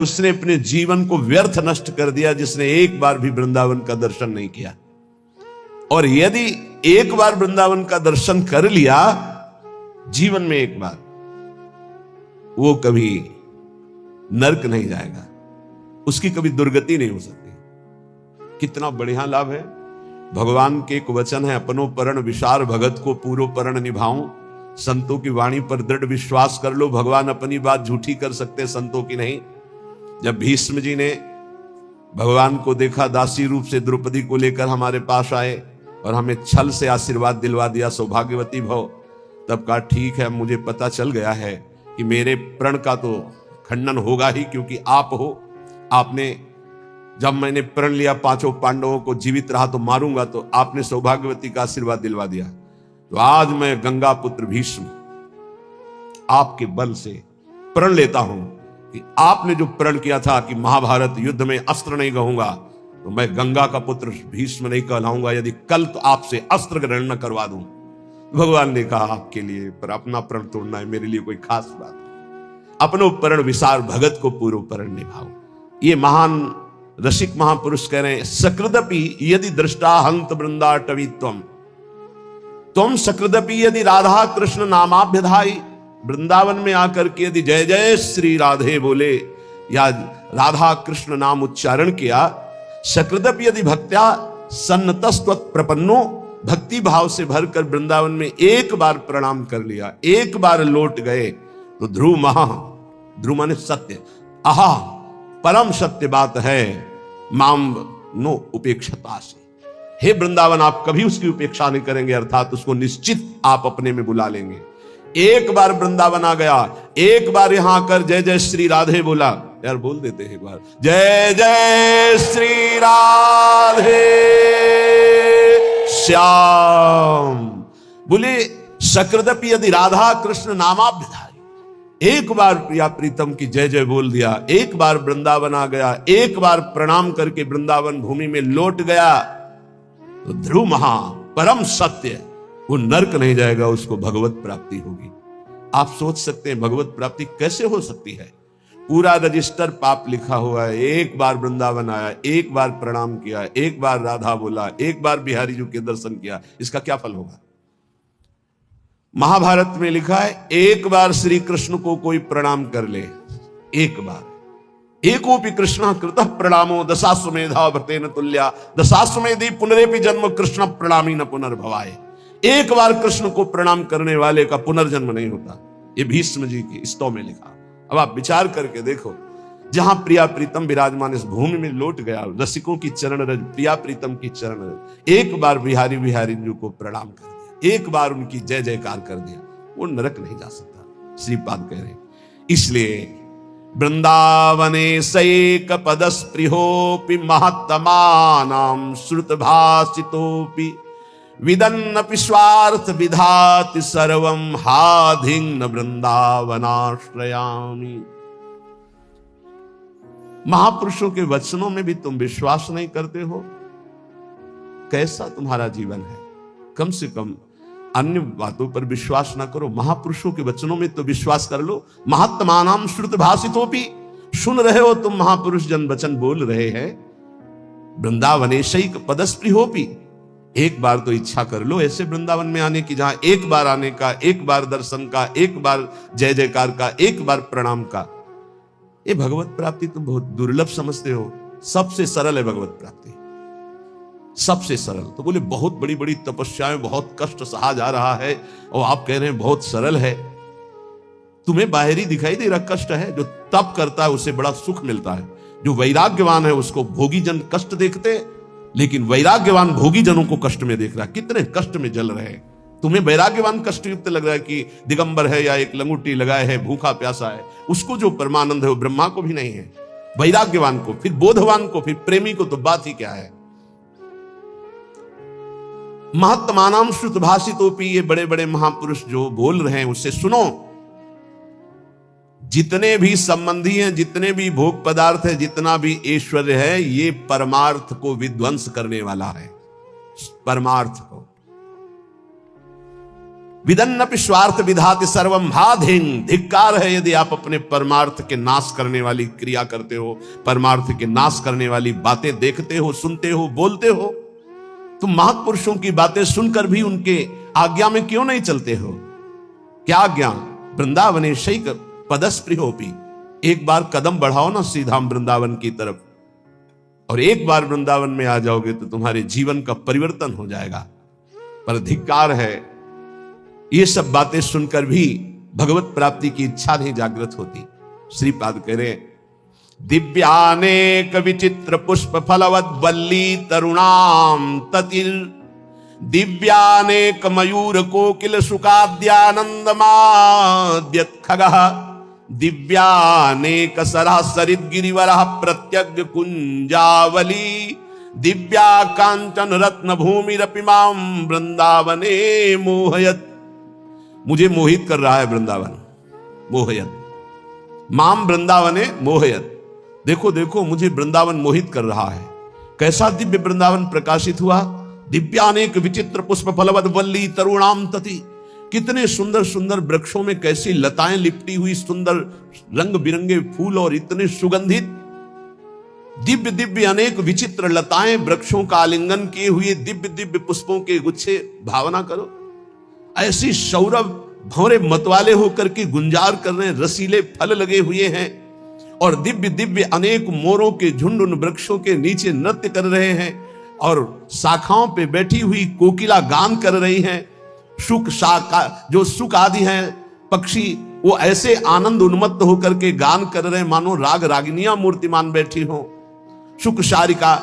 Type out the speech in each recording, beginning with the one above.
उसने अपने जीवन को व्यर्थ नष्ट कर दिया जिसने एक बार भी वृंदावन का दर्शन नहीं किया। और यदि एक बार वृंदावन का दर्शन कर लिया जीवन में एक बार, वो कभी नरक नहीं जाएगा, उसकी कभी दुर्गति नहीं हो सकती। कितना बढ़िया लाभ है। भगवान के एक वचन है, अपनो परण विशार भगत को पूरो परण निभाऊं। संतों की वाणी पर दृढ़ विश्वास कर लो, भगवान अपनी बात झूठी कर सकते, संतों की नहीं। जब भीष्म जी ने भगवान को देखा, दासी रूप से द्रौपदी को लेकर हमारे पास आए और हमें छल से आशीर्वाद दिलवा दिया, सौभाग्यवती भव, तब कहा ठीक है, मुझे पता चल गया है कि मेरे प्रण का तो खंडन होगा ही, क्योंकि आप हो। आपने जब मैंने प्रण लिया पांचों पांडवों को जीवित रहा तो मारूंगा, तो आपने सौभाग्यवती का आशीर्वाद दिलवा दिया। तो आज मैं गंगा पुत्र भीष्म आपके बल से प्रण लेता हूं कि आपने जो प्रण किया था कि महाभारत युद्ध में अस्त्र नहीं कहूंगा, तो मैं गंगा का पुत्र भीष्म नहीं कहलाऊंगा यदि कल तो आपसे अस्त्र ग्रहण न करवा दूं। भगवान ने कहा आपके लिए, पर अपना प्रण तोड़ना है मेरे लिए कोई खास बात नहीं। अपनो परण विसार भगत को पूर्व परण निभाओ। ये महान रसिक महापुरुष कह रहे हैं, सकृदपि यदि दृष्टा हंत वृंदाटवीत्वम, तुम सकृदपि यदि राधा कृष्ण नामाभ्यधाई, वृंदावन में आकर के यदि जय जय श्री राधे बोले या राधा कृष्ण नाम उच्चारण किया, सकृदपि यदि भक्त्या सन्नतस्त्वत् प्रपन्नो, भक्ति भाव से भरकर वृंदावन में एक बार प्रणाम कर लिया, एक बार लौट गए, तो ध्रुव महा, ध्रुव माने सत्य, आहा परम सत्य बात है, माम नो उपेक्षता से, हे वृंदावन आप कभी उसकी उपेक्षा नहीं करेंगे, अर्थात उसको निश्चित आप अपने में बुला लेंगे। एक बार वृंदावन आ गया, एक बार यहां आकर जय जय श्री राधे बोला, यार बोल देते हैं एक बार, जय जय श्री राधे श्याम बोले, सकृदपि यदि राधा कृष्ण नामाभ्यधाई, एक बार प्रिया प्रीतम की जय जय बोल दिया, एक बार वृंदावन आ गया, एक बार प्रणाम करके वृंदावन भूमि में लौट गया, तो ध्रुव महा परम सत्य, वो नरक नहीं जाएगा, उसको भगवत प्राप्ति होगी। आप सोच सकते हैं भगवत प्राप्ति कैसे हो सकती है? पूरा रजिस्टर पाप लिखा हुआ है, एक बार वृंदावन आया, एक बार प्रणाम किया, एक बार राधा बोला, एक बार बिहारी जी के दर्शन किया, इसका क्या फल होगा? महाभारत में लिखा है, एक बार श्री कृष्ण को कोई प्रणाम कर ले, एक बार, एकोपि कृष्ण कृतः प्रणामो दशाश्वमेधा व्रतेन तुल्या, दशाश्वमेधि पुनरेपि जन्म कृष्ण प्रणामी न पुनर्भवाय। एक बार कृष्ण को प्रणाम करने वाले का पुनर्जन्म नहीं होता, ये भीष्म जी की स्तव में लिखा। अब आप विचार करके देखो, जहां प्रिया प्रीतम विराजमान इस भूमि में लौट गया, रसिकों की चरण रज, प्रिया प्रीतम की चरण रज, एक बार बिहारी बिहारी जी को प्रणाम कर दिया, एक बार उनकी जय जयकार कर दिया, वो नरक नहीं जा सकता, श्रीपाद कह रहे। इसलिए वृंदावने सैक पदस्पृहोपि महत्तमानां श्रुत भासितोपि विदन्नपि स्वार्थ विधाति सर्वं हाधिंग वृंदावनाश्रयामि। महापुरुषों के वचनों में भी तुम विश्वास नहीं करते हो, कैसा तुम्हारा जीवन है? कम से कम अन्य बातों पर विश्वास ना करो, महापुरुषों के वचनों में तो विश्वास कर लो। महात्मानाम श्रुत भासितोपि, सुन रहे हो तुम, महापुरुष जन वचन बोल रहे हैं। वृंदावने शैक पदस्पृहोपि, एक बार तो इच्छा कर लो ऐसे वृंदावन में आने की, जहां एक बार आने का, एक बार दर्शन का, एक बार जय जयकार का, एक बार प्रणाम का। ये भगवत प्राप्ति तुम बहुत दुर्लभ समझते हो। सबसे सरल है भगवत प्राप्ति, सबसे सरल। तो बोले बहुत बड़ी बड़ी तपस्याएं, बहुत कष्ट सहा जा रहा है, और आप कह रहे हैं बहुत सरल है। तुम्हें बाहरी दिखाई दे रहा कष्ट है, जो तप करता है उसे बड़ा सुख मिलता है। जो वैराग्यवान है उसको भोगी जन कष्ट देखते, लेकिन वैराग्यवान भोगी जनों को कष्ट में देख रहा है, कितने कष्ट में जल रहे हैं। तुम्हें वैराग्यवान कष्टयुक्त लग रहा है कि दिगंबर है या एक लंगूटी लगाए है, भूखा प्यासा है, उसको जो परमानंद है वो ब्रह्मा को भी नहीं है। वैराग्यवान को, फिर बोधवान को, फिर प्रेमी को तो बात ही क्या है। महत्मानाम श्रुत भाषितोपि, ये बड़े बड़े महापुरुष जो बोल रहे हैं उससे सुनो। जितने भी संबंधी हैं, जितने भी भोग पदार्थ है, जितना भी ऐश्वर्य है, ये परमार्थ को विध्वंस करने वाला है। परमार्थ को विदन्नपि स्वार्थ विधाति सर्वम हाधेन। धिक्कार है यदि आप अपने परमार्थ के नाश करने वाली क्रिया करते हो, परमार्थ के नाश करने वाली बातें देखते हो, सुनते हो, बोलते हो। तुम महापुरुषों की बातें सुनकर भी उनके आज्ञा में क्यों नहीं चलते हो? क्या आज्ञा? वृंदावने शैक पदस्पृहोपि। एक बार कदम बढ़ाओ ना श्रीधाम वृंदावन की तरफ, और एक बार वृंदावन में आ जाओगे तो तुम्हारे जीवन का परिवर्तन हो जाएगा। पर धिक्कार है, ये सब बातें सुनकर भी भगवत प्राप्ति की इच्छा नहीं जागृत होती। श्रीपाद कह रहे, दिव्यानेक विचित्र पुष्प फलवत वल्ली तरुणाम ततिर, दिव्यानेक मयूर कोकिल सुखाद्यानंद माद्यत खगः, दिव्यानेक सरासरित गिरिवरः प्रत्यग्र कुंजावली, दिव्या कांचन रत्न भूमिरपि मां वृंदावने मोहयत। मुझे मोहित कर रहा है वृंदावन, मोहयत। माम वृंदावने मोहयत। देखो देखो, मुझे वृंदावन मोहित कर रहा है। कैसा दिव्य वृंदावन प्रकाशित हुआ। दिव्यानेक विचित्र पुष्प फलवद वल्ली तरुणाम तति। कितने सुंदर सुंदर वृक्षों में कैसी लताएं लिपटी हुई, सुंदर रंग बिरंगे फूल और इतने सुगंधित। दिव्य दिव्य अनेक विचित्र लताएं, वृक्षों का आलिंगन किए हुए दिव्य दिव्य पुष्पों के गुच्छे। भावना करो, ऐसी सौरभ भंवरे मतवाले होकर के गुंजार कर रहे हैं, रसीले फल लगे हुए हैं, और दिव्य दिव्य अनेक मोरों के झुंड उन वृक्षों के नीचे नृत्य कर रहे हैं, और शाखाओं पे बैठी हुई कोकिला गान कर रही हैं। सुख शाखा जो सुख आदि हैं पक्षी, वो ऐसे आनंद उन्मत्त होकर के गान कर रहे हैं मानो राग रागिनियां मूर्तिमान बैठी हो। सुख शारिका,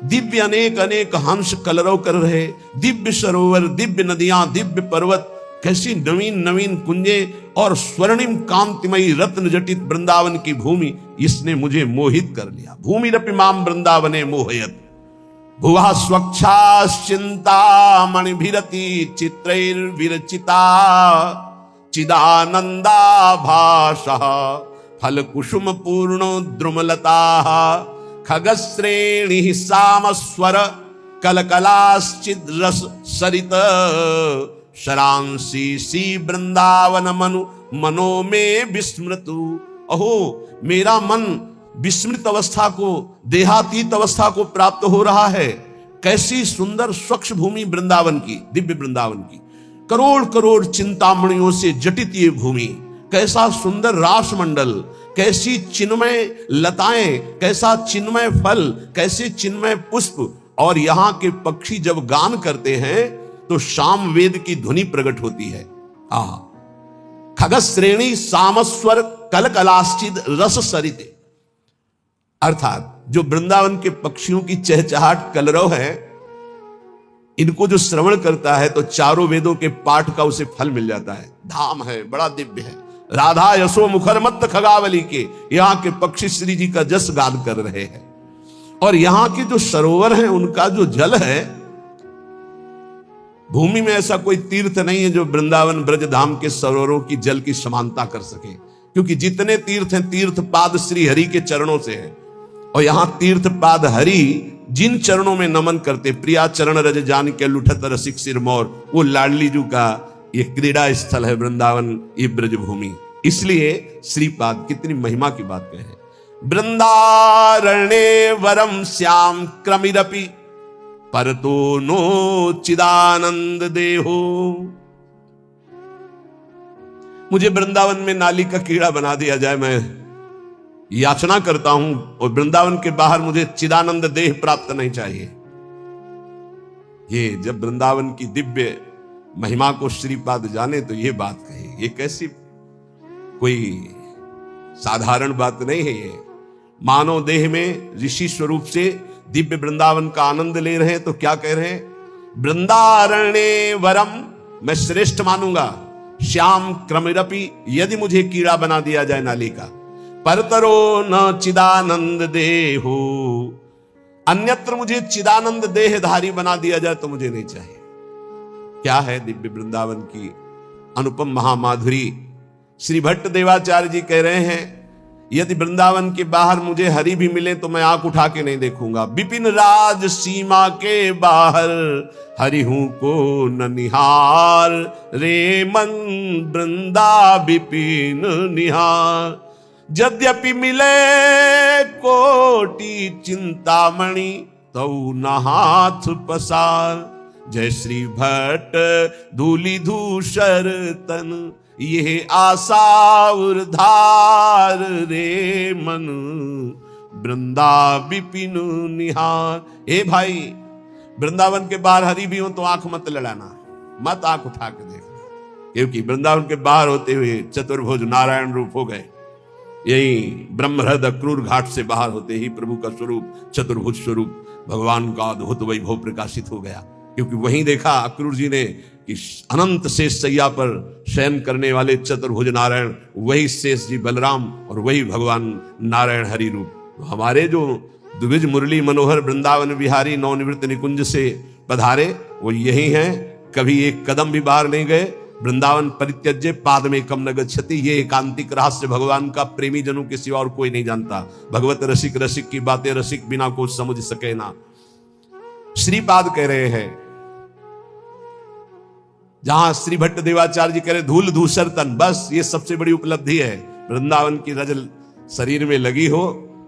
दिव्य अनेक अनेक हंस कलरव कर रहे, दिव्य सरोवर, दिव्य नदियां, दिव्य पर्वत, कैसी नवीन नवीन कुंजे और स्वर्णिम कांतिमयी रत्न जटित वृंदावन की भूमि, इसने मुझे मोहित कर लिया। भूमि रपि माम वृंदावने मोहयत। भुवा स्वच्छाश्चिंता मणिभिरति चित्रैर्विरचिता, चिदानंदा भाषः फल कुसुम पूर्ण द्रुमलता, खगश्रेणी सामस्वर कलकलाश्चिद रस सरित, शरांसी सी वृंदावन मनु मनो में विस्मृतु। अहो, मेरा मन विस्मृत अवस्था को, देहातीत अवस्था को प्राप्त हो रहा है। कैसी सुंदर स्वच्छ भूमि वृंदावन की, दिव्य वृंदावन की, करोड़ करोड़ चिंतामणियों से जटित ये भूमि, कैसा सुंदर रास मंडल, कैसी चिन्मय लताएं, कैसा चिन्मय फल, कैसे चिन्मय पुष्प, और यहां के पक्षी जब गान करते हैं तो शाम वेद की ध्वनि प्रकट होती है। खगश्रेणी सामस्वर कलकलाश्चिद रस सरिते, अर्थात जो वृंदावन के पक्षियों की चहचहाट कलरव है, इनको जो श्रवण करता है तो चारों वेदों के पाठ का उसे फल मिल जाता है। धाम है, बड़ा दिव्य है। राधा यशो मुखर मत खगावली के यहां के पक्षी श्री जी का जस गान कर रहे हैं, और यहां के जो सरोवर हैं उनका जो जल है, भूमि में ऐसा कोई तीर्थ नहीं है जो वृंदावन ब्रज धाम के सरोवरों की जल की समानता कर सके, क्योंकि जितने तीर्थ हैं तीर्थ पाद श्री हरि के चरणों से है, और यहां तीर्थ पाद हरि जिन चरणों में नमन करते, प्रिया चरण रज जान के लुठत रसिक सिरमौर, वो लाडली जू का ये क्रीड़ा स्थल है वृंदावन, ये ब्रज भूमि। इसलिए श्रीपाद कितनी महिमा की बात कहे। वृंदारण्ये वरम श्याम क्रमिरपि परतो नो चिदानंद देहो। मुझे वृंदावन में नाली का कीड़ा बना दिया जाए, मैं याचना करता हूं, और वृंदावन के बाहर मुझे चिदानंद देह प्राप्त नहीं चाहिए। ये जब वृंदावन की दिव्य महिमा को श्रीपाद जाने तो ये बात कही। ये कैसी कोई साधारण बात नहीं है। ये मानव देह में ऋषि स्वरूप से दिव्य वृंदावन का आनंद ले रहे हैं, तो क्या कह रहे हैं? वृंदारण्ये वरम, मैं श्रेष्ठ मानूंगा। श्याम क्रमिरपि, यदि मुझे कीड़ा बना दिया जाए नाली का। परतरो न चिदानंद देहो, अन्यत्र मुझे चिदानंद देहधारी बना दिया जाए तो मुझे नहीं चाहिए। क्या है दिव्य वृंदावन की अनुपम महामाधुरी। श्री भट्ट देवाचार्य जी कह रहे हैं, यदि वृंदावन के बाहर मुझे हरि भी मिले तो मैं आंख उठा के नहीं देखूंगा। विपिन राज सीमा के बाहर हरि हूं को न निहार, रे मन वृंदा विपिन निहार। यद्यपि मिले कोटि चिंतामणि तऊ न हाथ पसार। जय श्री भट्ट धूलि धूसर तन ये आशा उर्धार, रे मन वृंदा विपिन निहार। ए भाई, वृंदावन के बाहर हरि भी हो तो आंख मत लड़ाना, मत आंख उठा के देखना, क्योंकि वृंदावन के बाहर होते हुए चतुर्भुज नारायण रूप हो गए। यही ब्रह्महृद क्रूर घाट से बाहर होते ही प्रभु का स्वरूप चतुर्भुज स्वरूप भगवान का अद्भुत वैभव प्रकाशित हो गया। क्योंकि वहीं देखा अक्रूर जी ने कि अनंत शेष सैया पर शयन करने वाले चतुर्भुज नारायण वही शेष जी बलराम और वही भगवान नारायण हरि रूप। हमारे जो द्विज मुरली मनोहर वृंदावन विहारी नवनिवृत्त निकुंज से पधारे वो यही हैं, कभी एक कदम भी बाहर नहीं गए। वृंदावन परित्यज्य पाद में कम न गच्छति, ये एकांतिक रहस्य भगवान का प्रेमी जनों के सिवा और कोई नहीं जानता। भगवत रसिक रसिक की बातें रसिक बिना को समझ सके ना। श्रीपाद कह रहे हैं, जहां श्री भट्ट देवाचार्य जी कह रहे धूल धूसर तन, बस ये सबसे बड़ी उपलब्धि है। वृंदावन की रजल शरीर में लगी हो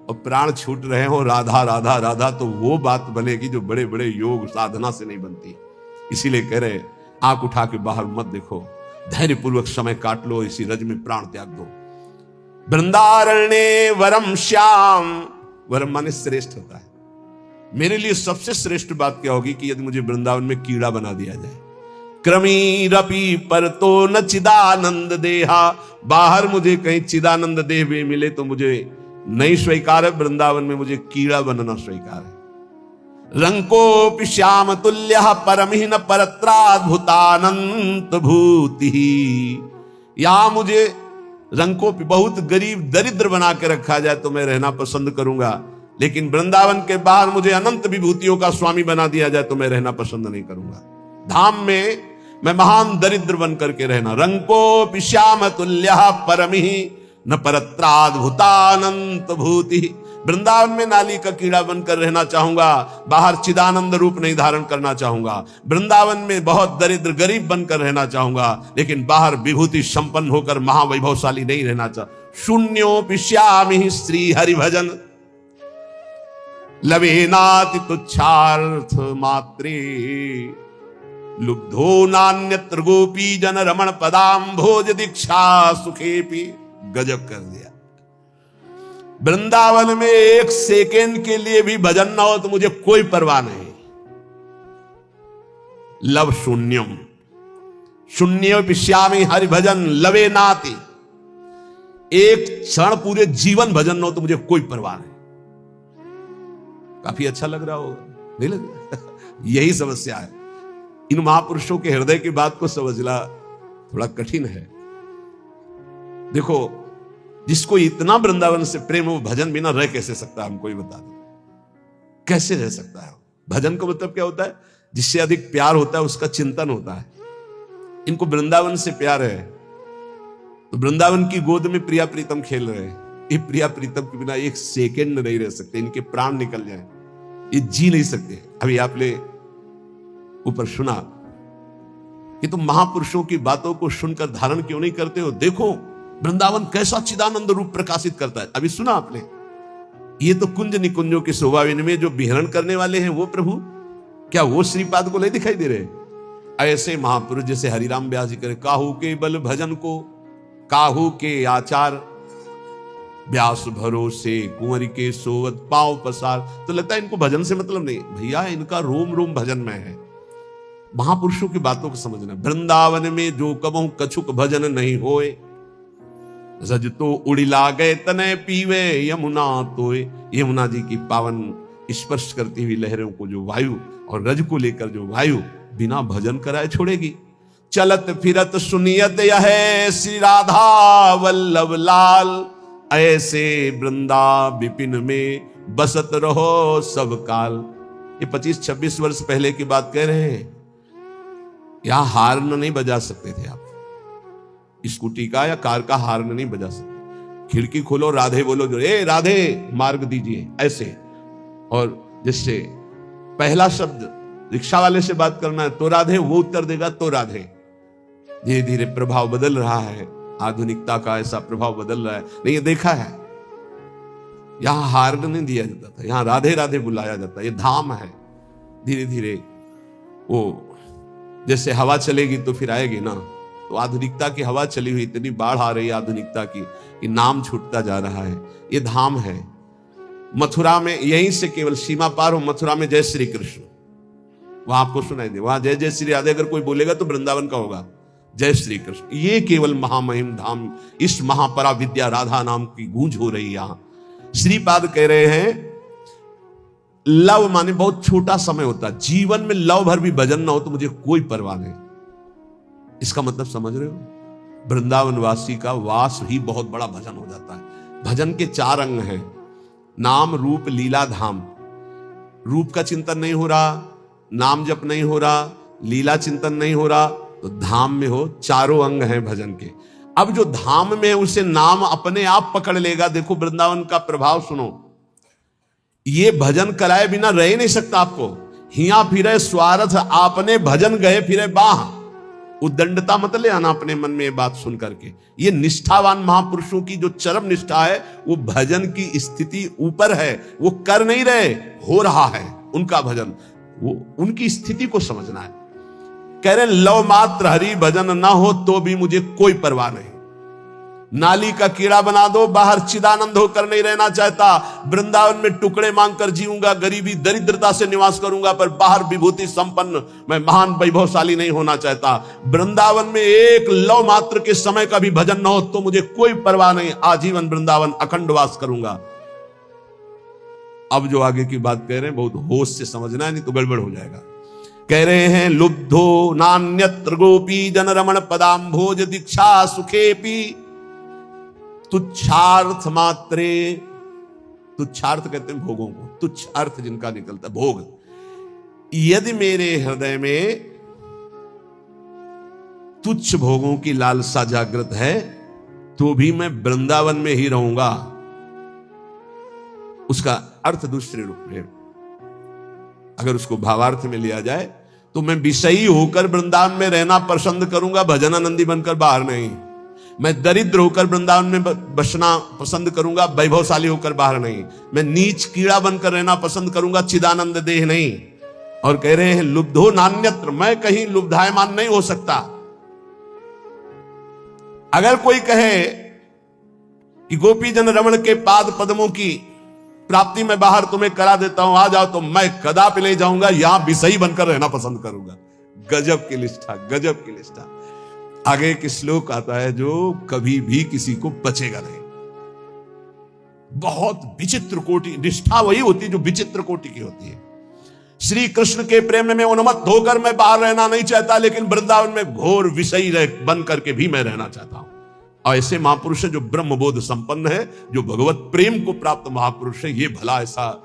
और प्राण छूट रहे हो राधा राधा राधा, तो वो बात बनेगी जो बड़े बड़े योग साधना से नहीं बनती। इसीलिए कह रहे आंख उठा के बाहर मत देखो, धैर्य पूर्वक समय काट लो, इसी रज में प्राण त्याग दो। वृंदारण्य वरम श्याम, वरम माने श्रेष्ठ होता है। मेरे लिए सबसे श्रेष्ठ बात क्या होगी कि यदि मुझे वृंदावन में कीड़ा बना दिया जाए। क्रमीरपि पर तो न चिदानंद देहा, बाहर मुझे कहीं चिदानंद देह भी मिले तो मुझे नहीं स्वीकार है, वृंदावन में मुझे कीड़ा बनना स्वीकार है। रंकोपि श्याम तुल्य परमहीन परत्राद्भुतानंत भूति, यहां मुझे रंकोपि बहुत गरीब दरिद्र बना के रखा जाए तो मैं रहना पसंद करूंगा, लेकिन वृंदावन के बाहर मुझे अनंत विभूतियों का स्वामी बना दिया जाए तो मैं रहना पसंद नहीं करूंगा। धाम में मैं महान दरिद्र बन करके रहना। रंकोपि श्याम तुल्य परमहीन परत्राद्भुतानंत भूति, वृंदावन में नाली का कीड़ा बनकर रहना चाहूंगा, बाहर चिदानंद रूप नहीं धारण करना चाहूंगा। वृंदावन में बहुत दरिद्र गरीब बनकर रहना चाहूंगा, लेकिन बाहर विभूति संपन्न होकर महावैभवशाली नहीं रहना चाह। शून्योपि श्यामि श्री हरि भजन लवेनाति तुच्छार्थ मात्रे, लुब्धो नान्यत्र गोपी जन रमण पदाम्भोज दीक्षा सुखेपि। गजब कर दिया। वृंदावन में एक सेकेंड के लिए भी भजन ना हो तो मुझे कोई परवाह नहीं। लव शून्यम, शून्य पिश्यामी हरि भजन लवे नाति, एक क्षण पूरे जीवन भजन ना हो तो मुझे कोई परवाह नहीं। काफी अच्छा लग रहा होगा, नहीं लग रहा? यही समस्या है। इन महापुरुषों के हृदय की बात को समझना थोड़ा कठिन है। देखो, जिसको इतना वृंदावन से प्रेम वो भजन बिना रह कैसे सकता है? हमको ही बता दो, कैसे रह सकता है? भजन का मतलब क्या होता है? जिससे अधिक प्यार होता है उसका चिंतन होता है। इनको वृंदावन से प्यार है तो वृंदावन की गोद में प्रिया प्रीतम खेल रहे हैं। ये प्रिया प्रीतम के बिना एक सेकेंड नहीं रह सकते, इनके प्राण निकल जाए, ये जी नहीं सकते। अभी आपने ऊपर सुना कि तुम महापुरुषों की बातों को सुनकर धारण क्यों नहीं करते हो? देखो वृंदावन कैसा चिदानंद रूप प्रकाशित करता है। अभी सुना आपने, ये तो कुंज निकुंजों की शोभा में जो विहरण करने वाले हैं वो प्रभु, क्या वो श्रीपाद को नहीं दिखाई दे रहे? ऐसे महापुरुष जैसे हरिराम व्यास जी करे, काहू के बल भजन को काहू के आचार, व्यास भरोसे कुंवर के सोवत पांव पसार। तो लगता है इनको भजन से मतलब नहीं। भैया इनका रोम रोम भजन में है। महापुरुषों की बातों को समझना। वृंदावन में जो कबहू कछुक भजन नहीं होए, रज तो उड़िला गए तने पीवे यमुना तोए। यमुना जी की पावन स्पर्श करती हुई लहरों को जो वायु और रज को लेकर जो वायु बिना भजन कराए छोड़ेगी। चलत फिरत सुनियत यह श्री राधा वल्लभ लाल, ऐसे वृंदा विपिन में बसत रहो सब काल। ये 25-26 वर्ष पहले की बात कह रहे हैं। यहां हार्न नहीं बजा सकते थे आप, स्कूटी का या कार का हार्न नहीं बजा सकते। खिड़की खोलो, राधे बोलो, जो ए राधे मार्ग दीजिए, ऐसे। और जिससे पहला शब्द रिक्शा वाले से बात करना है तो राधे, वो उत्तर देगा तो राधे। धीरे धीरे प्रभाव बदल रहा है, आधुनिकता का ऐसा प्रभाव बदल रहा है। नहीं, ये देखा है, यहां हार नहीं दिया जाता था, यहां राधे राधे बुलाया जाता है। ये धाम है। धीरे धीरे वो जैसे हवा चलेगी तो फिर आएगी ना, तो आधुनिकता की हवा चली हुई, इतनी बाढ़ आ रही है आधुनिकता की कि नाम छूटता जा रहा है। ये धाम है। मथुरा में यहीं से केवल सीमा पार हो, मथुरा में जय श्री कृष्ण, वहां आपको सुनाई दे, वहां जय जय श्री राधे अगर कोई बोलेगा तो वृंदावन का होगा, जय श्री कृष्ण। ये केवल महामहिम धाम, इस महापरा विद्या राधा नाम की गूंज हो रही है यहां। श्रीपाद कह रहे हैं लव माने बहुत छोटा समय होता है, जीवन में लव भर भी भजन ना हो तो मुझे कोई परवाह नहीं। इसका मतलब समझ रहे हो? वृंदावन वासी का वास ही बहुत बड़ा भजन हो जाता है। भजन के 4 अंग हैं, नाम रूप लीला धाम। रूप का चिंतन नहीं हो रहा, नाम जप नहीं हो रहा, लीला चिंतन नहीं हो रहा, तो धाम में हो। 4 अंग हैं भजन के। अब जो धाम में उसे नाम अपने आप पकड़ लेगा। देखो वृंदावन का प्रभाव सुनो, ये भजन कराए बिना रह नहीं सकता आपको। हिया फिरे स्वार्थ आपने भजन गए फिरे बाह। उद्दंडता मत ले आना अपने मन में ये बात सुन करके। ये निष्ठावान महापुरुषों की जो चरम निष्ठा है, वो भजन की स्थिति ऊपर है, वो कर नहीं रहे, हो रहा है उनका भजन। वो उनकी स्थिति को समझना है। कह रहे लव मात्र हरि भजन ना हो तो भी मुझे कोई परवाह नहीं। नाली का कीड़ा बना दो, बाहर चिदानंद होकर नहीं रहना चाहता। वृंदावन में टुकड़े मांगकर जीऊंगा, गरीबी दरिद्रता से निवास करूंगा, पर बाहर विभूति संपन्न मैं महान वैभवशाली नहीं होना चाहता। वृंदावन में एक लव मात्र के समय का भी भजन न हो तो मुझे कोई परवाह नहीं, आजीवन वृंदावन अखंड वास करूंगा। अब जो आगे की बात कह रहे हैं बहुत होश से समझना है, नहीं तो गड़बड़ हो जाएगा। कह रहे हैं लुब्धो नान्यत्र गोपी जन रमण पदाम्भोज दीक्षा सुखेपी तुच्छार्थ मात्रे। तुच्छार्थ कहते हैं भोगों को, तुच्छ अर्थ जिनका निकलता है भोग। यदि मेरे हृदय में तुच्छ भोगों की लालसा जागृत है तो भी मैं वृंदावन में ही रहूंगा। उसका अर्थ दूसरे रूप में, अगर उसको भावार्थ में लिया जाए तो मैं विषयी होकर वृंदावन में रहना पसंद करूंगा, भजनानंदी बनकर बाहर नहीं। मैं दरिद्र होकर वृंदावन में बसना पसंद करूंगा, वैभवशाली होकर बाहर नहीं। मैं नीच कीड़ा बनकर रहना पसंद करूंगा, चिदानंद देह नहीं। और कह रहे हैं लुब्धो नान्यत्र, मैं कहीं लुब्धायमान नहीं हो सकता। अगर कोई कहे कि गोपी जन रमण के पाद पद्मों की प्राप्ति में बाहर तुम्हें करा देता हूं, आ जाओ, तो मैं कदापि ले जाऊंगा, यहां विषयी बनकर रहना पसंद करूंगा। गजब की निष्ठा, गजब की निष्ठा। आगे एक श्लोक आता है जो कभी भी किसी को बचेगा नहीं। बहुत विचित्र कोटि निष्ठा वही होती है जो विचित्र कोटि की होती है। श्री कृष्ण के प्रेम में उन्मत्त होकर मैं बाहर रहना नहीं चाहता, लेकिन वृंदावन में घोर विषयी बन करके भी मैं रहना चाहता हूं। और ऐसे महापुरुष है जो ब्रह्मबोध संपन्न है, जो भगवत प्रेम को प्राप्त महापुरुष है। ये भला ऐसा,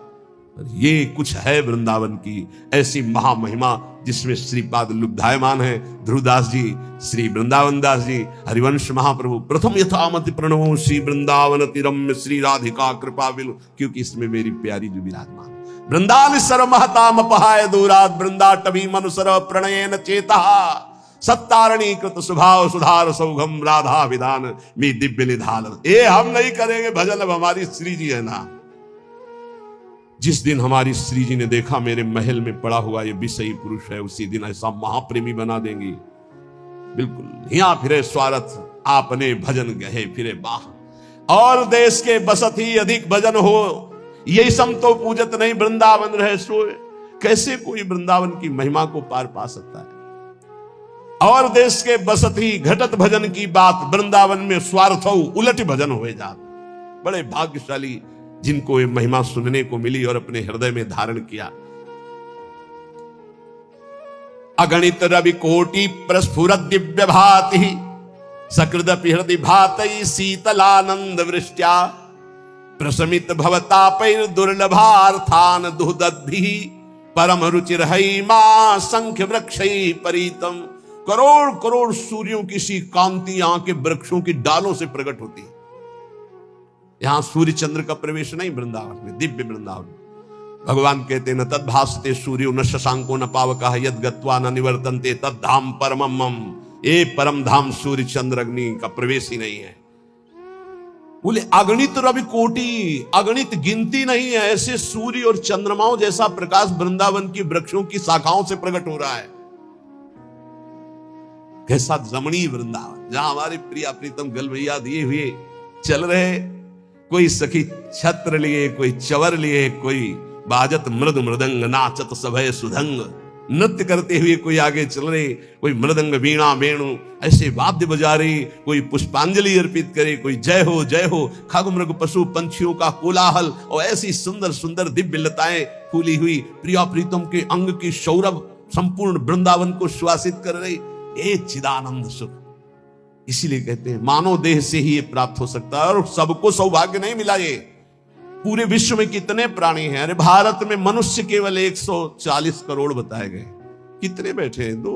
ये कुछ है वृंदावन की ऐसी महामहिमा जिसमें श्रीपाद लुब्धायमान है। ध्रुवदास जी, श्री वृंदावन दास जी, हरिवंश महाप्रभु प्रथम यथामति प्रणवो श्री वृंदावन तिरम्य श्री राधिका कृपा विलु, क्योंकि इसमें मेरी प्यारी जो विराजमान। वृंदावन सर्व महताम अपहाय दूरात वृंदाटवी मनुसर प्रणयन चेता सत्तारणी कृत स्वभाव सुधार सौघम राधा विधान मी दिव्य निधान। ये हम नहीं करेंगे भजन, अब हमारी श्री जी है ना। जिस दिन हमारी श्री जी ने देखा मेरे महल में पड़ा हुआ ये विषयी पुरुष है, उसी दिन ऐसा महाप्रेमी बना देंगी। बिल्कुल हिया फिरे स्वार्थ आपने भजन गहे फिरे बाह। और देश के बसत ही अधिक भजन हो, यही सम तो पूजत नहीं वृंदावन रहे सोए। कैसे कोई वृंदावन की महिमा को पार पा सकता है? और देश के बसत ही घटत भजन की बात, वृंदावन में स्वार्थ हो उलट भजन हो जात। बड़े भाग्यशाली जिनको ये महिमा सुनने को मिली और अपने हृदय में धारण किया। अगणित रवि कोटि प्रस्फुरत दिव्य भाति सकृदपि हृदि भातई शीतलानंद वृष्ट्या प्रशमित भवतापैर दुर्लभार्थान दुहदद्भिः परम रुचिर हैमा संख्य वृक्षै परितम। करोड़ करोड़ सूर्यों की सी कांति यहाँ के वृक्षों की डालों से प्रकट होती है। यहां सूर्य चंद्र का प्रवेश नहीं वृंदावन में, दिव्य वृंदावन। भगवान कहते न तद भासते सूर्यो न शशांको न पावकः यद गत्वा न निवर्तन्ते तद धाम परमम मम। ये परम धाम सूर्य चंद्र अग्नि का प्रवेश ही नहीं है। बोले अगणित रवि कोटि, अगणित गिनती नहीं है, ऐसे सूर्य और चंद्रमाओं जैसा प्रकाश वृंदावन की वृक्षों की शाखाओं से प्रकट हो रहा है। कैसा रमणीय वृंदावन, जहां हमारे प्रिया प्रीतम गल भैया दिए हुए चल रहे, कोई सखी छत्र लिए, कोई चवर लिए, कोई बाजत मृद मृदंग नाचत सभय सुधंग, नृत्य करते हुए कोई आगे चल रहे, कोई मृदंग वीणा वेणु ऐसे वाद्य बजा रहे, कोई पुष्पांजलि अर्पित करे, कोई जय हो खग मृग पशु पंछियों का कोलाहल, और ऐसी सुंदर सुंदर दिव्य लताएं फूली हुई प्रिया प्रीतम के अंग की सौरभ संपूर्ण वृंदावन को सुवासित कर रही। ये चिदानंद सुख, इसीलिए कहते हैं मानव देह से ही ये प्राप्त हो सकता है, और सबको सौभाग्य नहीं मिला। ये पूरे विश्व में कितने प्राणी हैं? अरे भारत में मनुष्य केवल 140 करोड़ बताए गए। कितने बैठे हैं? 2,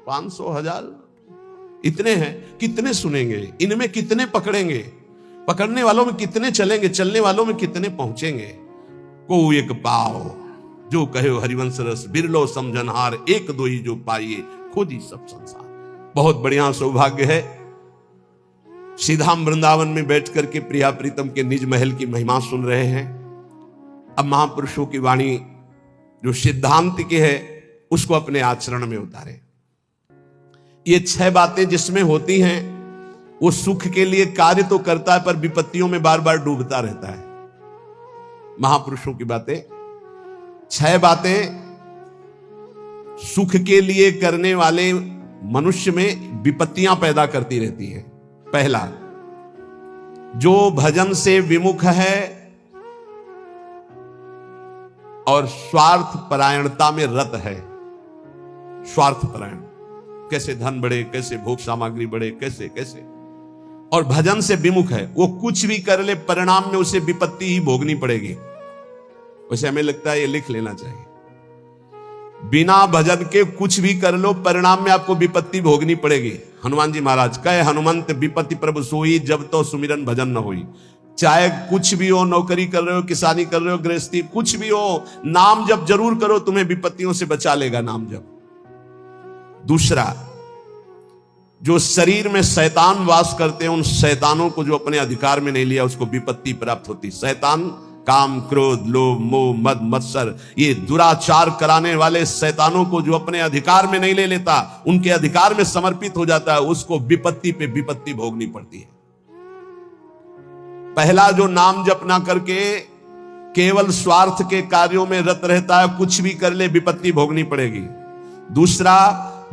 500, 1000 इतने हैं। कितने सुनेंगे? इनमें कितने पकड़ेंगे? पकड़ने वालों में कितने चलेंगे? चलने वालों में कितने पहुंचेंगे? को एक पाओ जो कहे हरिवंश रस, बिरलो समझनहार, एक दो ही जो पाइए खोजी सब संसार। बहुत बढ़िया सौभाग्य है। सीधा हम वृंदावन में बैठ करके प्रिया प्रीतम के निज महल की महिमा सुन रहे हैं। अब महापुरुषों की वाणी जो सिद्धांत की है उसको अपने आचरण में उतारे। ये 6 बातें जिसमें होती हैं वो सुख के लिए कार्य तो करता है पर विपत्तियों में बार बार डूबता रहता है। महापुरुषों की बातें 6 बातें सुख के लिए करने वाले मनुष्य में विपत्तियां पैदा करती रहती हैं। पहला, जो भजन से विमुख है और स्वार्थ परायणता में रत है। स्वार्थ परायण, कैसे धन बढ़े, कैसे भोग सामग्री बढ़े, कैसे कैसे, और भजन से विमुख है, वो कुछ भी कर ले परिणाम में उसे विपत्ति ही भोगनी पड़ेगी। वैसे हमें लगता है ये लिख लेना चाहिए, बिना भजन के कुछ भी कर लो परिणाम में आपको विपत्ति भोगनी पड़ेगी। हनुमान जी महाराज कहे हनुमंत विपत्ति प्रभु सोई, जब तो सुमिरन भजन न होई। चाहे कुछ भी हो, नौकरी कर रहे हो, किसानी कर रहे हो, गृहस्थी कुछ भी हो, नाम जप जरूर करो, तुम्हें विपत्तियों से बचा लेगा नाम जप। दूसरा, जो शरीर में शैतान वास करते हैं उन शैतानों को जो अपने अधिकार में नहीं लिया उसको विपत्ति प्राप्त होती। शैतान काम, क्रोध, लोभ, मोह, मद, मत्सर, ये दुराचार कराने वाले शैतानों को जो अपने अधिकार में नहीं ले लेता, उनके अधिकार में समर्पित हो जाता है, उसको विपत्ति पे विपत्ति भोगनी पड़ती है। पहला, जो नाम जप ना करके केवल स्वार्थ के कार्यों में रत रहता है, कुछ भी कर ले विपत्ति भोगनी पड़ेगी। दूसरा,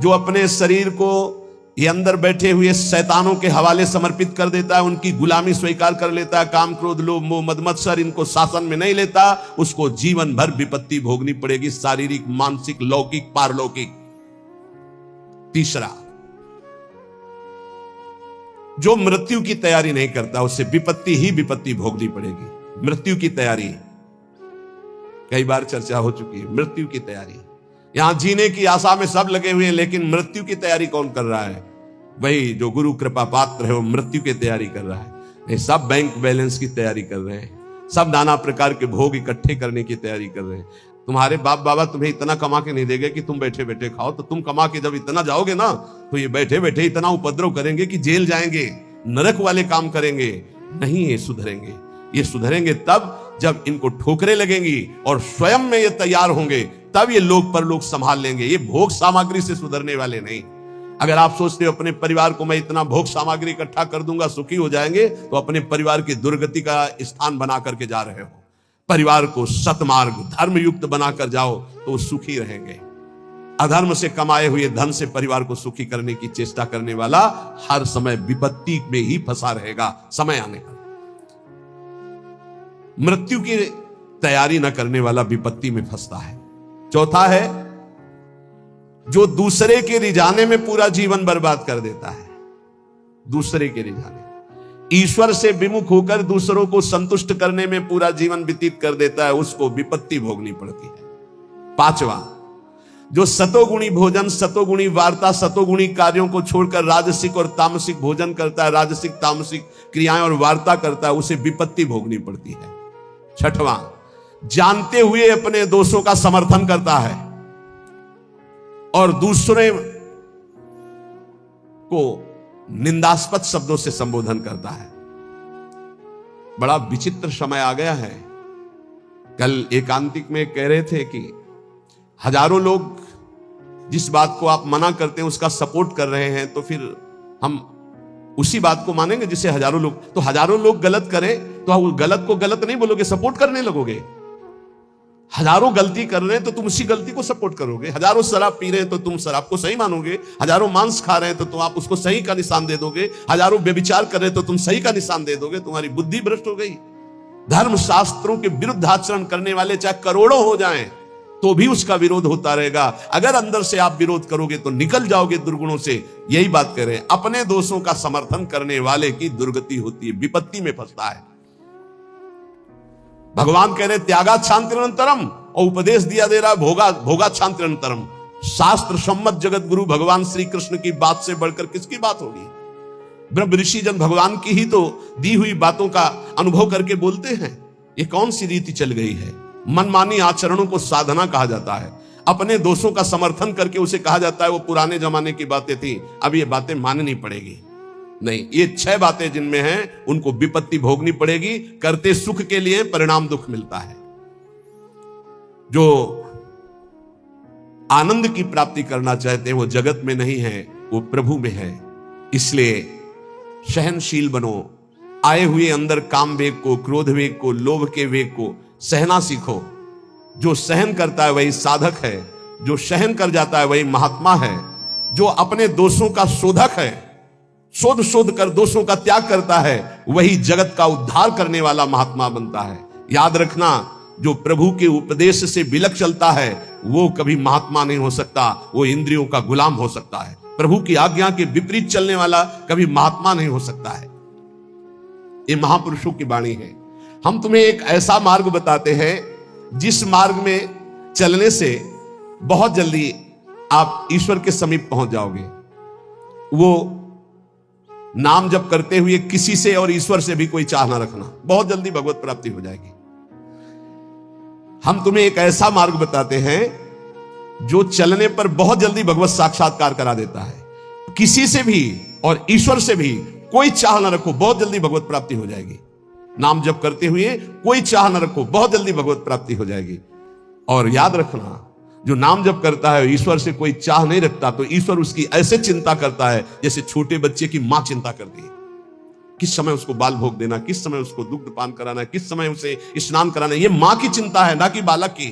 जो अपने शरीर को ये अंदर बैठे हुए शैतानों के हवाले समर्पित कर देता है, उनकी गुलामी स्वीकार कर लेता है, काम, क्रोध, लोभ, मोह, मद, मत्सर इनको शासन में नहीं लेता, उसको जीवन भर विपत्ति भोगनी पड़ेगी, शारीरिक, मानसिक, लौकिक, पारलौकिक। तीसरा, जो मृत्यु की तैयारी नहीं करता उसे विपत्ति ही विपत्ति भोगनी पड़ेगी। मृत्यु की तैयारी कई बार चर्चा हो चुकी है। मृत्यु की तैयारी, यहां जीने की आशा में सब लगे हुए हैं, लेकिन मृत्यु की तैयारी कौन कर रहा है? वही जो गुरु कृपा पात्र है वो मृत्यु की तैयारी कर रहा है। नहीं, सब बैंक बैलेंस की तैयारी कर रहे हैं, सब नाना प्रकार के भोग इकट्ठे करने की तैयारी कर रहे हैं। तुम्हारे बाप बाबा तुम्हें इतना कमा के नहीं देंगे कि तुम बैठे बैठे खाओ, तो तुम कमा के जब इतना जाओगे ना तो ये बैठे बैठे इतना उपद्रव करेंगे कि जेल जाएंगे, नरक वाले काम करेंगे। नहीं, ये सुधरेंगे। ये सुधरेंगे तब जब इनको ठोकरें लगेंगी और स्वयं में ये तैयार होंगे, तब ये लोग पर लोग संभाल लेंगे। ये भोग सामग्री से सुधरने वाले नहीं। अगर आप सोचते हो अपने परिवार को मैं इतना भोग सामग्री इकट्ठा कर दूंगा सुखी हो जाएंगे, तो अपने परिवार की दुर्गति का स्थान बना करके जा रहे हो। परिवार को सतमार्ग धर्मयुक्त बनाकर जाओ तो सुखी रहेंगे। अधर्म से कमाए हुए धन से परिवार को सुखी करने की चेष्टा करने वाला हर समय विपत्ति में ही फंसा रहेगा समय आने पर। मृत्यु की तैयारी न करने वाला विपत्ति में फंसता है। चौथा है, जो दूसरे के रिझाने में पूरा जीवन बर्बाद कर देता है। दूसरे के रिझाने, ईश्वर से विमुख होकर दूसरों को संतुष्ट करने में पूरा जीवन व्यतीत कर देता है, उसको विपत्ति भोगनी पड़ती है। पांचवा, जो सतोगुणी भोजन, सतोगुणी वार्ता, सतोगुणी कार्यों को छोड़कर राजसिक और तामसिक भोजन करता है, राजसिक तामसिक क्रियाएं और वार्ता करता है, उसे विपत्ति भोगनी पड़ती है। छठवां, जानते हुए अपने दोषों का समर्थन करता है और दूसरे को निंदास्पद शब्दों से संबोधन करता है। बड़ा विचित्र समय आ गया है। कल एकांतिक में कह रहे थे कि हजारों लोग जिस बात को आप मना करते हैं उसका सपोर्ट कर रहे हैं, तो फिर हम उसी बात को मानेंगे जिसे हजारों लोग, तो हजारों लोग गलत करें तो आप गलत को गलत नहीं बोलोगे, सपोर्ट करने लगोगे। हजारों गलती कर रहे हैं तो तुम उसी गलती को सपोर्ट करोगे। हजारों शराब पी रहे हैं तो तुम शराब को सही मानोगे। हजारों मांस खा रहे हैं तो तुम आप उसको सही का निशान दे दोगे। हजारों व्यभिचार कर रहे हैं तो तुम सही का निशान दे दोगे। तुम्हारी बुद्धि भ्रष्ट हो गई। धर्म शास्त्रों के विरुद्ध आचरण करने वाले चाहे करोड़ों हो जाएं तो भी उसका विरोध होता रहेगा। अगर अंदर से आप विरोध करोगे तो निकल जाओगे दुर्गुणों से। यही बात कह रहे हैं, अपने दोषों का समर्थन करने वाले की दुर्गति होती है, विपत्ति में फंसता है। भगवान कह रहे त्यागात् शांतिरनंतरम, और उपदेश दिया दे रहा भोगात् शांतिरनंतरम। शास्त्र सम्मत जगत गुरु भगवान श्री कृष्ण की बात से बढ़कर किसकी बात होगी। ब्रह्म ऋषि जन भगवान की ही तो दी हुई बातों का अनुभव करके बोलते हैं। ये कौन सी रीति चल गई है। मनमानी आचरणों को साधना कहा जाता है। अपने दोषों का समर्थन करके उसे कहा जाता है वो पुराने जमाने की बातें थी, अब ये बातें माननी पड़ेगी। नहीं, ये 6 बातें जिनमें हैं उनको विपत्ति भोगनी पड़ेगी। करते सुख के लिए परिणाम दुख मिलता है। जो आनंद की प्राप्ति करना चाहते हैं वो जगत में नहीं है, वो प्रभु में है। इसलिए सहनशील बनो। आए हुए अंदर काम वेग को, क्रोध वेग को, लोभ के वेग को सहना सीखो। जो सहन करता है वही साधक है। जो सहन कर जाता है वही महात्मा है। जो अपने दोषों का शोधक है, शोध कर दोषों का त्याग करता है, वही जगत का उद्धार करने वाला महात्मा बनता है। याद रखना, जो प्रभु के उपदेश से विलक चलता है वो कभी महात्मा नहीं हो सकता, वो इंद्रियों का गुलाम हो सकता है। प्रभु की आज्ञा के विपरीत चलने वाला कभी महात्मा नहीं हो सकता है। ये महापुरुषों की वाणी है। हम तुम्हें एक ऐसा मार्ग बताते हैं जिस मार्ग में चलने से बहुत जल्दी आप ईश्वर के समीप पहुंच जाओगे। वो नाम जप करते हुए किसी से और ईश्वर से भी कोई चाह ना रखना, बहुत जल्दी भगवत प्राप्ति हो जाएगी। हम तुम्हें एक ऐसा मार्ग बताते हैं जो चलने पर बहुत जल्दी भगवत साक्षात्कार करा देता है। किसी से भी और ईश्वर से भी कोई चाह ना रखो, बहुत जल्दी भगवत प्राप्ति हो जाएगी। नाम जप करते हुए कोई चाह ना रखो, बहुत जल्दी भगवत प्राप्ति हो जाएगी। और याद रखना, जो नाम जप करता है ईश्वर से कोई चाह नहीं रखता तो ईश्वर उसकी ऐसे चिंता करता है जैसे छोटे बच्चे की मां चिंता करती है। किस समय उसको बाल भोग देना, किस समय उसको दुग्ध पान कराना, किस समय उसे स्नान कराना, ये मां की चिंता है, ना कि बालक की।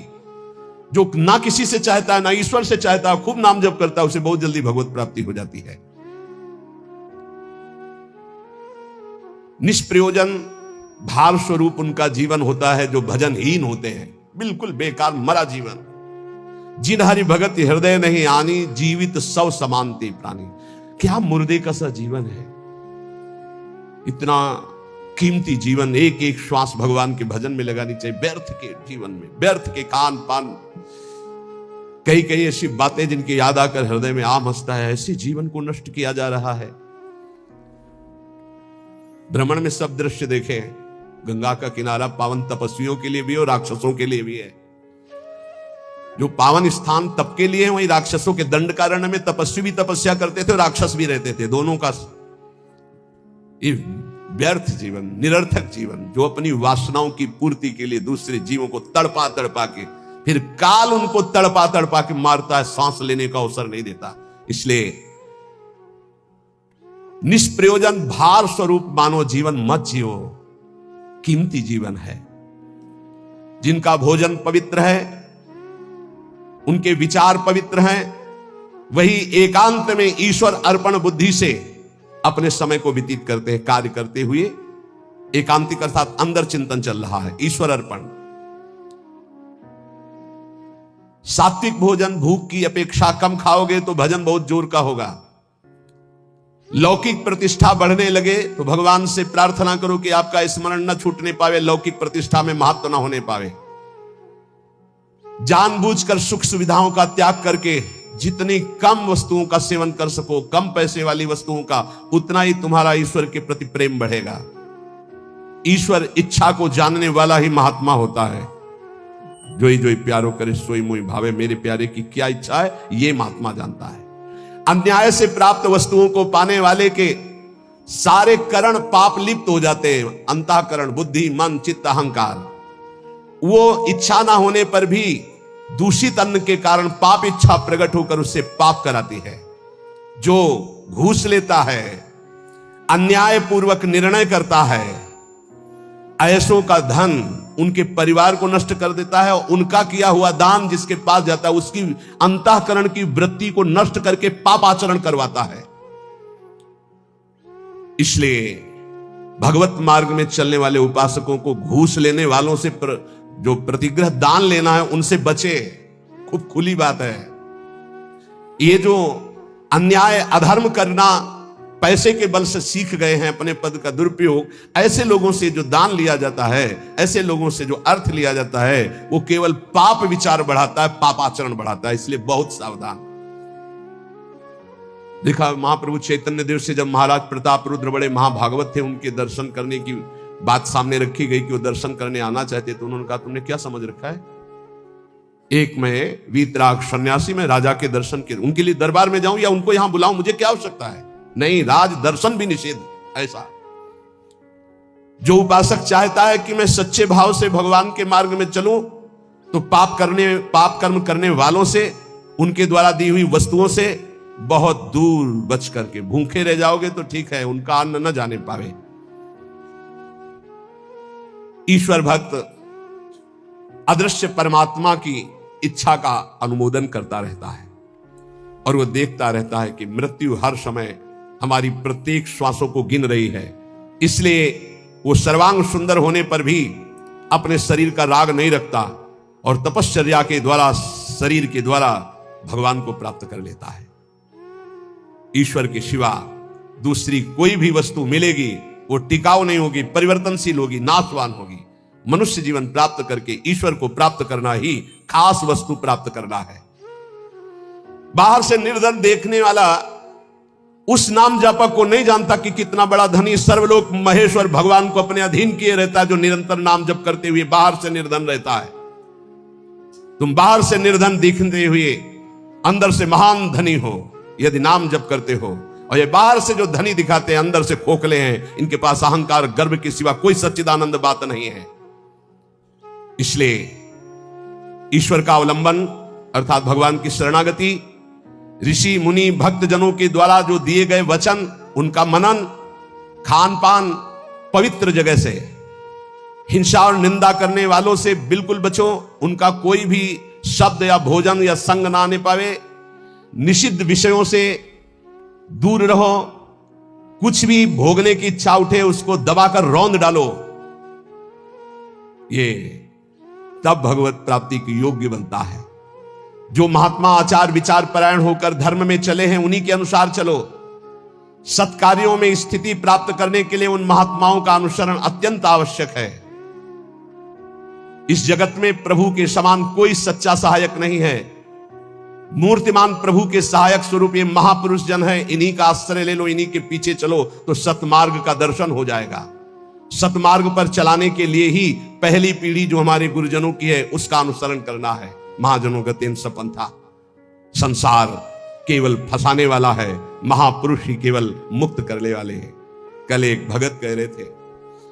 जो ना किसी से चाहता है ना ईश्वर से चाहता है, खूब नाम जप करता है, उसे बहुत जल्दी भगवत प्राप्ति हो जाती है। निष्प्रयोजन भार स्वरूप उनका जीवन होता है जो भजनहीन होते हैं, बिल्कुल बेकार मरा जीवन। जिन हरि भगत हृदय नहीं आनी, जीवित सौ समानते प्राणी। क्या मुर्दे का सा जीवन है। इतना कीमती जीवन, एक एक श्वास भगवान के भजन में लगानी चाहिए। व्यर्थ के जीवन में, व्यर्थ के खान पान, कई ऐसी बातें जिनकी याद आकर हृदय में आम हंसता है, ऐसे जीवन को नष्ट किया जा रहा है। भ्रमण में सब दृश्य देखें। गंगा का किनारा पावन तपस्वियों के लिए भी और राक्षसों के लिए भी है। जो पावन स्थान तप के लिए है, वही राक्षसों के दंडकारण्य में तपस्वी भी तपस्या करते थे और राक्षस भी रहते थे। दोनों का ये व्यर्थ जीवन, निरर्थक जीवन, जो अपनी वासनाओं की पूर्ति के लिए दूसरे जीवों को तड़पा तड़पा के, फिर काल उनको तड़पा तड़पा के मारता है, सांस लेने का अवसर नहीं देता। इसलिए निष्प्रयोजन भार स्वरूप मानो जीवन मत जियो। कीमती जीवन है। जिनका भोजन पवित्र है, उनके विचार पवित्र हैं, वही एकांत में ईश्वर अर्पण बुद्धि से अपने समय को व्यतीत करते हैं। कार्य करते हुए एकांतिक अर्थात अंदर चिंतन चल रहा है, ईश्वर अर्पण। सात्विक भोजन भूख की अपेक्षा कम खाओगे तो भजन बहुत जोर का होगा। लौकिक प्रतिष्ठा बढ़ने लगे तो भगवान से प्रार्थना करो कि आपका स्मरण न छूटने पावे, लौकिक प्रतिष्ठा में महत्व न होने पावे। जानबूझकर सुख सुविधाओं का त्याग करके जितनी कम वस्तुओं का सेवन कर सको, कम पैसे वाली वस्तुओं का, उतना ही तुम्हारा ईश्वर के प्रति प्रेम बढ़ेगा। ईश्वर इच्छा को जानने वाला ही महात्मा होता है। जोई जोई प्यारो करे सोई मोई भावे, मेरे प्यारे की क्या इच्छा है ये महात्मा जानता है। अन्याय से प्राप्त वस्तुओं को पाने वाले के सारे करण पाप लिप्त हो जाते हैं। अंतःकरण, बुद्धि, मन, चित्त, अहंकार, वो इच्छा ना होने पर भी दूषित अन्न के कारण पाप इच्छा प्रकट होकर उससे पाप कराती है। जो घूस लेता है, अन्याय पूर्वक निर्णय करता है, ऐसों का धन उनके परिवार को नष्ट कर देता है, और उनका किया हुआ दान जिसके पास जाता है उसकी अंतःकरण की वृत्ति को नष्ट करके पाप आचरण करवाता है। इसलिए भगवत मार्ग में चलने वाले उपासकों को घूस लेने वालों से जो प्रतिग्रह दान लेना है उनसे बचे। खूब खुली बात है। ये जो अन्याय अधर्म करना पैसे के बल से सीख गए हैं, अपने पद का दुरुपयोग, ऐसे लोगों से जो दान लिया जाता है, ऐसे लोगों से जो अर्थ लिया जाता है, वो केवल पाप विचार बढ़ाता है, पाप आचरण बढ़ाता है। इसलिए बहुत सावधान। देखा महाप्रभु चैतन्य देव से जब महाराज प्रताप रुद्र बड़े महाभागवत थे, उनके दर्शन करने की बात सामने रखी गई कि वो दर्शन करने आना चाहते, तो उन्होंने कहा तुमने क्या समझ रखा है? एक मैं वीतराग सन्यासी, मैं राजा के दर्शन के उनके लिए दरबार में जाऊं या उनको यहां बुलाऊं, मुझे क्या आवश्यकता है? नहीं, राज दर्शन भी निषेध। ऐसा जो उपासक चाहता है कि मैं सच्चे भाव से भगवान के मार्ग में चलूं, तो पाप कर्म करने वालों से, उनके द्वारा दी हुई वस्तुओं से बहुत दूर बच करके भूखे रह जाओगे तो ठीक है, उनका अन्न न जाने पावे। ईश्वर भक्त अदृश्य परमात्मा की इच्छा का अनुमोदन करता रहता है और वो देखता रहता है कि मृत्यु हर समय हमारी प्रत्येक श्वासों को गिन रही है। इसलिए वो सर्वांग सुंदर होने पर भी अपने शरीर का राग नहीं रखता और तपश्चर्या के द्वारा, शरीर के द्वारा भगवान को प्राप्त कर लेता है। ईश्वर के सिवा दूसरी कोई भी वस्तु मिलेगी वो टिकाऊ नहीं होगी, परिवर्तनशील होगी, नाशवान होगी। मनुष्य जीवन प्राप्त करके ईश्वर को प्राप्त करना ही खास वस्तु प्राप्त करना है। बाहर से निर्धन देखने वाला उस नाम जापक को नहीं जानता कि कितना बड़ा धनी सर्वलोक महेश्वर भगवान को अपने अधीन किए रहता है, जो निरंतर नाम जप करते हुए बाहर से निर्धन रहता है। तुम बाहर से निर्धन दिखते हुए अंदर से महान धनी हो यदि नाम जप करते हो, और ये बाहर से जो धनी दिखाते हैं अंदर से खोखले हैं, इनके पास अहंकार गर्व के सिवा कोई सच्चिदानंद बात नहीं है। इसलिए ईश्वर का अवलंबन अर्थात भगवान की शरणागति, ऋषि मुनि भक्त जनों के द्वारा जो दिए गए वचन, उनका मनन, खान पान पवित्र जगह से, हिंसा और निंदा करने वालों से बिल्कुल बचो, उनका कोई भी शब्द या भोजन या संग ना आने पावे, निषिद्ध विषयों से दूर रहो, कुछ भी भोगने की इच्छा उठे उसको दबाकर रौंद डालो। ये तब भगवत प्राप्ति की योग्य बनता है। जो महात्मा आचार विचार परायण होकर धर्म में चले हैं उन्हीं के अनुसार चलो। सत्कार्यों में स्थिति प्राप्त करने के लिए उन महात्माओं का अनुसरण अत्यंत आवश्यक है। इस जगत में प्रभु के समान कोई सच्चा सहायक नहीं है। मूर्तिमान प्रभु के सहायक स्वरूप ये महापुरुष जन है, इन्हीं का आश्रय ले लो, इन्हीं के पीछे चलो तो सतमार्ग का दर्शन हो जाएगा। सतमार्ग पर चलाने के लिए ही पहली पीढ़ी जो हमारे गुरुजनों की है उसका अनुसरण करना है। महाजनों गतेन सपंथा, संसार केवल फंसाने वाला है, महापुरुष ही केवल मुक्त करने वाले हैं। कल एक भगत कह रहे थे,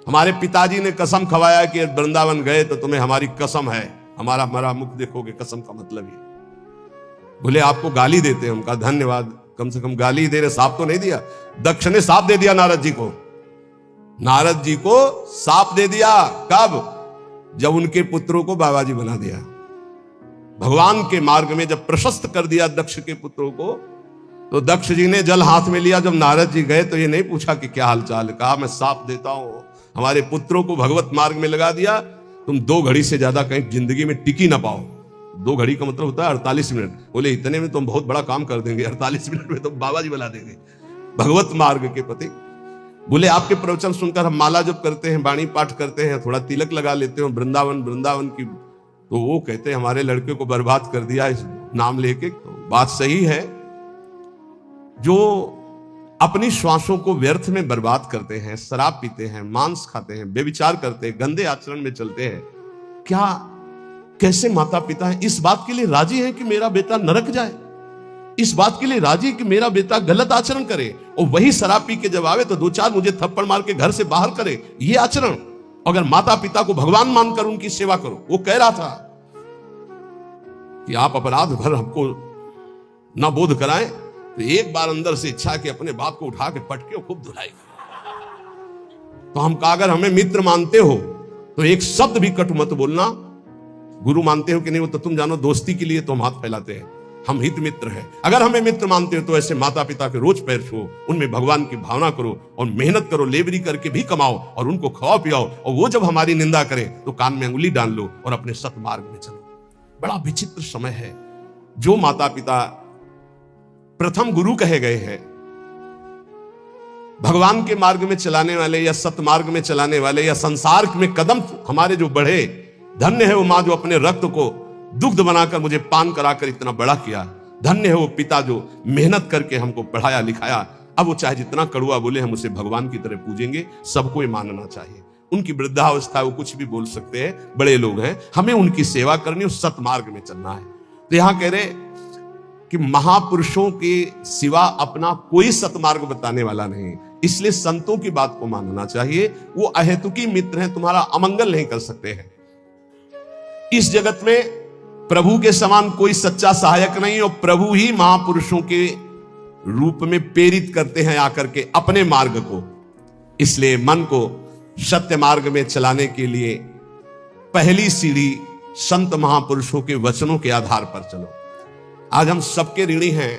हमारे पिताजी ने कसम खवाया कि वृंदावन गए तो तुम्हें हमारी कसम है, हमारा मुख देखोगे, कसम का मतलब ही। बोले आपको गाली देते हैं। हम कहा धन्यवाद, कम से कम गाली दे रहे, साफ तो नहीं दिया। दक्ष ने साफ दे दिया नारद जी को, नारद जी को साफ दे दिया। कब? जब उनके पुत्रों को बाबाजी बना दिया। भगवान के मार्ग में जब प्रशस्त कर दिया दक्ष के पुत्रों को, तो दक्ष जी ने जल हाथ में लिया। जब नारद जी गए तो ये नहीं पूछा कि क्या हालचाल, कहा मैं साफ देता हूं, हमारे पुत्रों को भगवत मार्ग में लगा दिया, तुम 2 घड़ी से ज्यादा कहीं जिंदगी में टिकी ना पाओ। 2 घड़ी का मतलब होता है 48 मिनट। बोले इतने में तुम बहुत बड़ा काम कर देंगे, 48 मिनट में तुम बाबा जी बना देंगे भगवत मार्ग के पति। बोले आपके प्रवचन सुनकर हम माला जप करते हैं, वाणी पाठ करते हैं, थोड़ा तिलक लगा लेते हैं, वृंदावन की तो वो कहते हमारे लड़के को बर्बाद कर दिया इस नाम लेके। तो बात सही है, जो अपनी श्वासों को व्यर्थ में बर्बाद करते हैं, शराब पीते हैं, मांस खाते हैं, बेविचार करते हैं, गंदे आचरण में चलते हैं, क्या कैसे माता पिता हैं इस बात के लिए राजी हैं कि मेरा बेटा नरक जाए? इस बात के लिए राजी कि मेरा बेटा गलत आचरण करे, और वही शराब पी के जब आवे तो दो चार मुझे थप्पड़ मार के घर से बाहर करे, ये आचरण? अगर माता पिता को भगवान मानकर उनकी सेवा करो। वो कह रहा था कि आप अपराध भर हमको ना बोध कराएं, तो एक बार अंदर से इच्छा कि अपने बाप को उठा के पटके और खूब धुलाई। तो हम कहा अगर हमें मित्र मानते हो तो एक शब्द भी कटु मत बोलना। गुरु मानते हो कि नहीं वो तो तुम जानो, दोस्ती के लिए तो हम हाथ फैलाते हैं, हम हित मित्र हैं। अगर हमें मित्र मानते हो तो ऐसे माता पिता के रोज पैर छुओ, उनमें भगवान की भावना करो और मेहनत करो, लेबरी करके भी कमाओ और उनको खवाओ पियाओ, और वो जब हमारी निंदा करें तो कान में अंगुली डाल लो और अपने सतमार्ग में चलो। बड़ा विचित्र समय है। जो माता पिता प्रथम गुरु कहे गए हैं, भगवान के मार्ग में चलाने वाले या सतमार्ग में चलाने वाले या संसार में कदम हमारे जो बढ़े, धन्य है वो मां जो अपने रक्त को दुग्ध बनाकर मुझे पान कराकर इतना बड़ा किया। धन्य है वो पिता जो मेहनत करके हमको पढ़ाया लिखाया। अब वो चाहे जितना कड़ुआ बोले, हम उसे भगवान की तरह पूजेंगे, सबको ये मानना चाहिए। उनकी वृद्धावस्था वो कुछ भी बोल सकते हैं, बड़े लोग हैं, हमें उनकी सेवा करनी और सतमार्ग में चलना है। तो यहां कह रहे कि महापुरुषों के सिवा अपना कोई सतमार्ग बताने वाला नहीं, इसलिए संतों की बात को मानना चाहिए। वो अहेतुकी मित्र हैं, तुम्हारा अमंगल नहीं कर सकते हैं। इस जगत में प्रभु के समान कोई सच्चा सहायक नहीं, और प्रभु ही महापुरुषों के रूप में प्रेरित करते हैं आकर के अपने मार्ग को। इसलिए मन को सत्य मार्ग में चलाने के लिए पहली सीढ़ी संत महापुरुषों के वचनों के आधार पर चलो। आज हम सबके ऋणी हैं,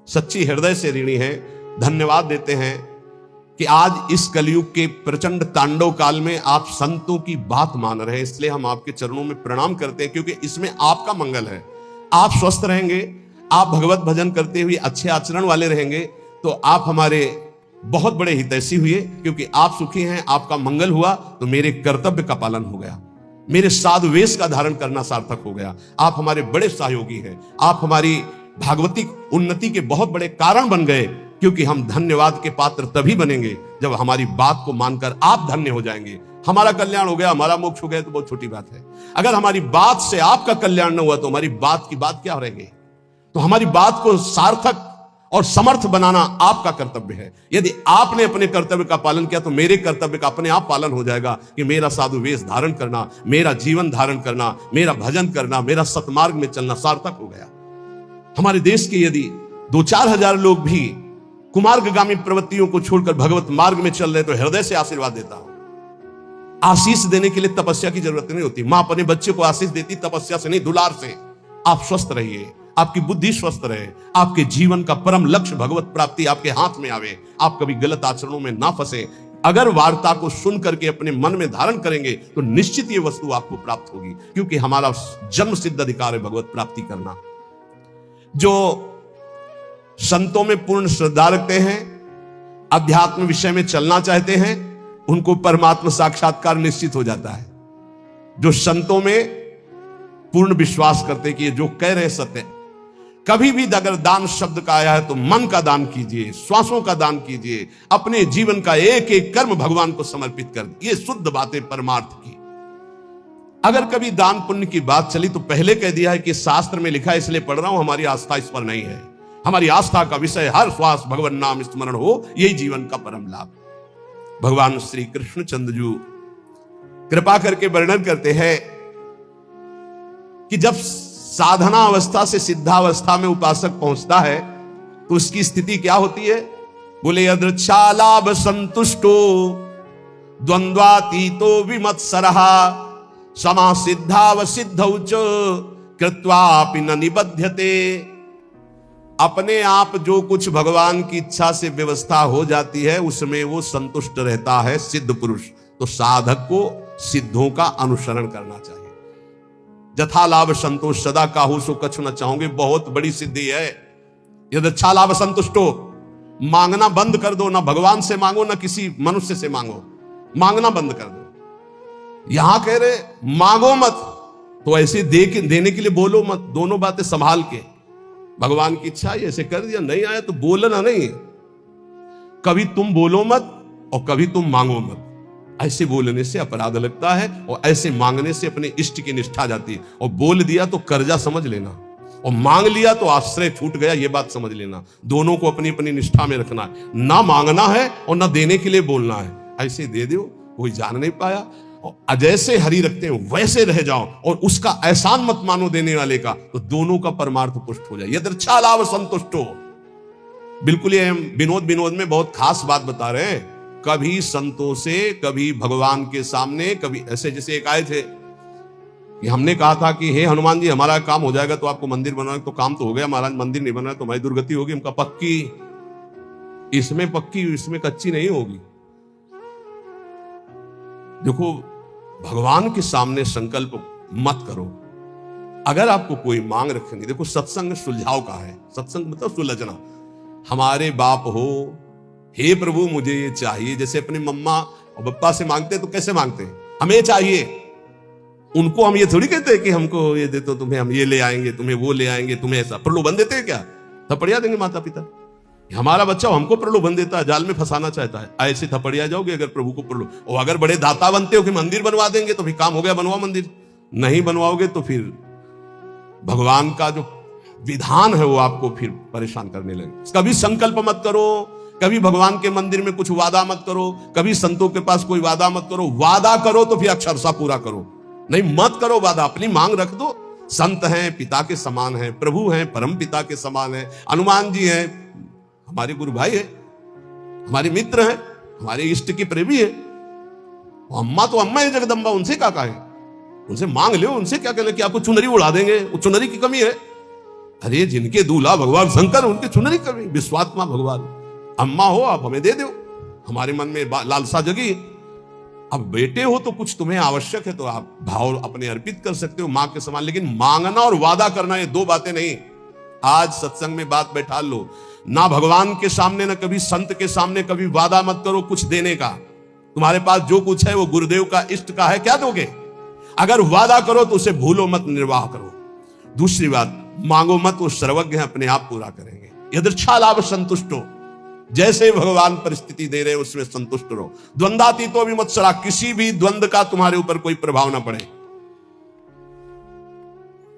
सच्ची हृदय से ऋणी हैं, धन्यवाद देते हैं कि आज इस कलयुग के प्रचंड तांडव काल में आप संतों की बात मान रहे हैं। इसलिए हम आपके चरणों में प्रणाम करते हैं, क्योंकि इसमें आपका मंगल है। आप स्वस्थ रहेंगे, आप भगवत भजन करते हुए अच्छे आचरण वाले रहेंगे, तो आप हमारे बहुत बड़े हितैषी हुए, क्योंकि आप सुखी हैं, आपका मंगल हुआ तो मेरे कर्तव्य का पालन हो गया, मेरे साधु वेश का धारण करना सार्थक हो गया। आप हमारे बड़े सहयोगी हैं, आप हमारी भागवतिक उन्नति के बहुत बड़े कारण बन गए, क्योंकि हम धन्यवाद के पात्र तभी बनेंगे जब हमारी बात को मानकर आप धन्य हो जाएंगे। हमारा कल्याण हो गया, हमारा मोक्ष हो गया तो बहुत छोटी बात है। अगर हमारी बात से आपका कल्याण न हुआ तो हमारी बात की बात क्या रहेगी? तो हमारी बात को सार्थक और समर्थ बनाना आपका कर्तव्य है। यदि आपने अपने कर्तव्य का पालन किया तो मेरे कर्तव्य का अपने आप पालन हो जाएगा कि मेरा साधु वेश धारण करना, मेरा जीवन धारण करना, मेरा भजन करना, मेरा सतमार्ग में चलना सार्थक हो गया। हमारे देश के यदि 2-4 हजार लोग भी कुमार्गामी प्रवृत्तियों को छोड़कर भगवत मार्ग में चल रहे तो हृदय से आशीर्वाद देता हूं। आशीष देने के लिए तपस्या की जरूरत नहीं होती। मां अपने बच्चे को आशीष देती तपस्या से नहीं, दुलार से। आप स्वस्थ रहिए, आपकी बुद्धि स्वस्थ रहे, आपके जीवन का परम लक्ष्य भगवत प्राप्ति आपके हाथ में आवे, आप कभी गलत आचरणों में ना फंसे। अगर वार्ता को सुन करके अपने मन में धारण करेंगे तो निश्चित ये वस्तु आपको प्राप्त होगी, क्योंकि हमारा जन्म सिद्ध अधिकार है भगवत प्राप्ति करना। जो संतों में पूर्ण श्रद्धा रखते हैं, अध्यात्म विषय में चलना चाहते हैं, उनको परमात्मा साक्षात्कार निश्चित हो जाता है। जो संतों में पूर्ण विश्वास करते कि ये जो कह रहे सत्य। कभी भी अगर दान शब्द का आया है तो मन का दान कीजिए, श्वासों का दान कीजिए, अपने जीवन का एक एक कर्म भगवान को समर्पित कर। ये शुद्ध बातें परमार्थ की। अगर कभी दान पुण्य की बात चली तो पहले कह दिया है कि शास्त्र में लिखा है इसलिए पढ़ रहा हूं, हमारी आस्था इस पर नहीं है। हमारी आस्था का विषय हर श्वास भगवान नाम स्मरण हो, यही जीवन का परम लाभ। भगवान श्री कृष्ण चंद्र जी कृपा करके वर्णन करते हैं कि जब साधना अवस्था से सिद्धावस्था में उपासक पहुंचता है तो उसकी स्थिति क्या होती है? बोले यदृच्छालाभ संतुष्टो द्वंद्वातीतो विमत्सरहा समा सिद्धावसिद्धौ च कृत्वापि न निबध्यते। अपने आप जो कुछ भगवान की इच्छा से व्यवस्था हो जाती है उसमें वो संतुष्ट रहता है, सिद्ध पुरुष। तो साधक को सिद्धों का अनुसरण करना चाहिए। जथा लाभ संतोष सदा काहू सो कछु न चाहोगे, बहुत बड़ी सिद्धि है। यदि अच्छा लाभ संतुष्टो, मांगना बंद कर दो, ना भगवान से मांगो ना किसी मनुष्य से मांगो, मांगना बंद कर दो। यहां कह रहे मांगो मत, तो ऐसे देने के लिए बोलो मत, दोनों बातें संभाल के। भगवान की इच्छा है ऐसे कर दिया, नहीं आया तो बोलना नहीं। कभी तुम बोलो मत और कभी तुम मांगो मत। ऐसे बोलने से अपराध लगता है और ऐसे मांगने से अपने इष्ट की निष्ठा जाती है। और बोल दिया तो कर्जा समझ लेना, और मांग लिया तो आश्रय छूट गया, ये बात समझ लेना। दोनों को अपनी अपनी निष्ठा में रखना है, ना मांगना है और ना देने के लिए बोलना है। ऐसे दे दो, कोई जान नहीं पाया। और जैसे हरि रखते हो वैसे रह जाओ, और उसका एहसान मत मानो देने वाले का, तो दोनों का परमार्थ पुष्ट हो जाए। यदृच्छा लाभ संतुष्टो। बिल्कुल ये हम विनोद में बहुत खास बात बता रहे हैं। कभी संतों से, कभी भगवान के सामने, कभी ऐसे जैसे एक आए थे कि हमने कहा था कि हे हनुमान जी हमारा काम हो जाएगा तो आपको मंदिर बनवाएंगे। तो काम तो हो गया महाराज, मंदिर नहीं बना तो हमारी दुर्गति होगी। हमका पक्की, इसमें पक्की, इसमें कच्ची नहीं होगी। देखो, भगवान के सामने संकल्प मत करो। अगर आपको कोई मांग रखेंगे, देखो सत्संग सुलझाव का है। सत्संग मतलब सुलझना। हमारे बाप हो, हे प्रभु मुझे ये चाहिए, जैसे अपनी मम्मा और पप्पा से मांगते तो कैसे मांगते हैं, हमें चाहिए। उनको हम ये थोड़ी कहते हैं कि हमको ये दे तो तुम्हें हम ये ले आएंगे, तुम्हें वो ले आएंगे, तुम्हें ऐसा प्रलोभन देते हैं क्या? थपड़िया देंगे माता पिता। हमारा बच्चा हमको प्रलोभन देता है, जाल में फंसाना चाहता है। ऐसे थपड़िया जाओगे अगर प्रभु को प्रलोभन। और अगर बड़े दाता बनते हो कि मंदिर बनवा देंगे तो फिर काम हो गया, बनवाओ मंदिर। नहीं बनवाओगे तो फिर भगवान का जो विधान है वो आपको फिर परेशान करने लगे। कभी संकल्प मत करो, कभी भगवान के मंदिर में कुछ वादा मत करो, कभी संतों के पास कोई वादा मत करो। वादा करो तो फिर अक्षरशः पूरा करो, नहीं मत करो वादा। अपनी मांग रख दो। संत हैं पिता के समान हैं, प्रभु हैं परम पिता के समान हैं, हनुमान जी हैं हमारे गुरु भाई हैं, हमारे मित्र हैं, हमारे इष्ट की प्रेमी है। अम्मा तो अम्मा है जगदम्बा, उनसे क्या कहें? उनसे मांग लो, उनसे क्या कहना कि आपको चुनरी उड़ा देंगे, वो चुनरी की कमी है। अरे जिनके दूल्हा भगवान शंकर, उनके चुनरी कमी, विश्वात्मा भगवान। अम्मा हो आप हमें दे दो, हमारे मन में लालसा जगी। अब बेटे हो तो कुछ तुम्हें आवश्यक है तो आप भाव अपने अर्पित कर सकते हो मां के समान। लेकिन मांगना और वादा करना ये दो बातें नहीं। आज सत्संग में बात बैठा लो, ना भगवान के सामने ना कभी संत के सामने कभी वादा मत करो कुछ देने का। तुम्हारे पास जो कुछ है वो गुरुदेव का इष्ट का है, क्या दोगे? अगर वादा करो तो उसे भूलो मत, निर्वाह करो। दूसरी बात, मांगो मत, वो सर्वज्ञ है, अपने आप पूरा करेंगे। यदृच्छा लाभ संतुष्टो। जैसे भगवान परिस्थिति दे रहे उसमें संतुष्ट रहो। द्वंद्वातीतो विमत्सरा, किसी भी द्वंद्व का तुम्हारे ऊपर कोई प्रभाव ना पड़े।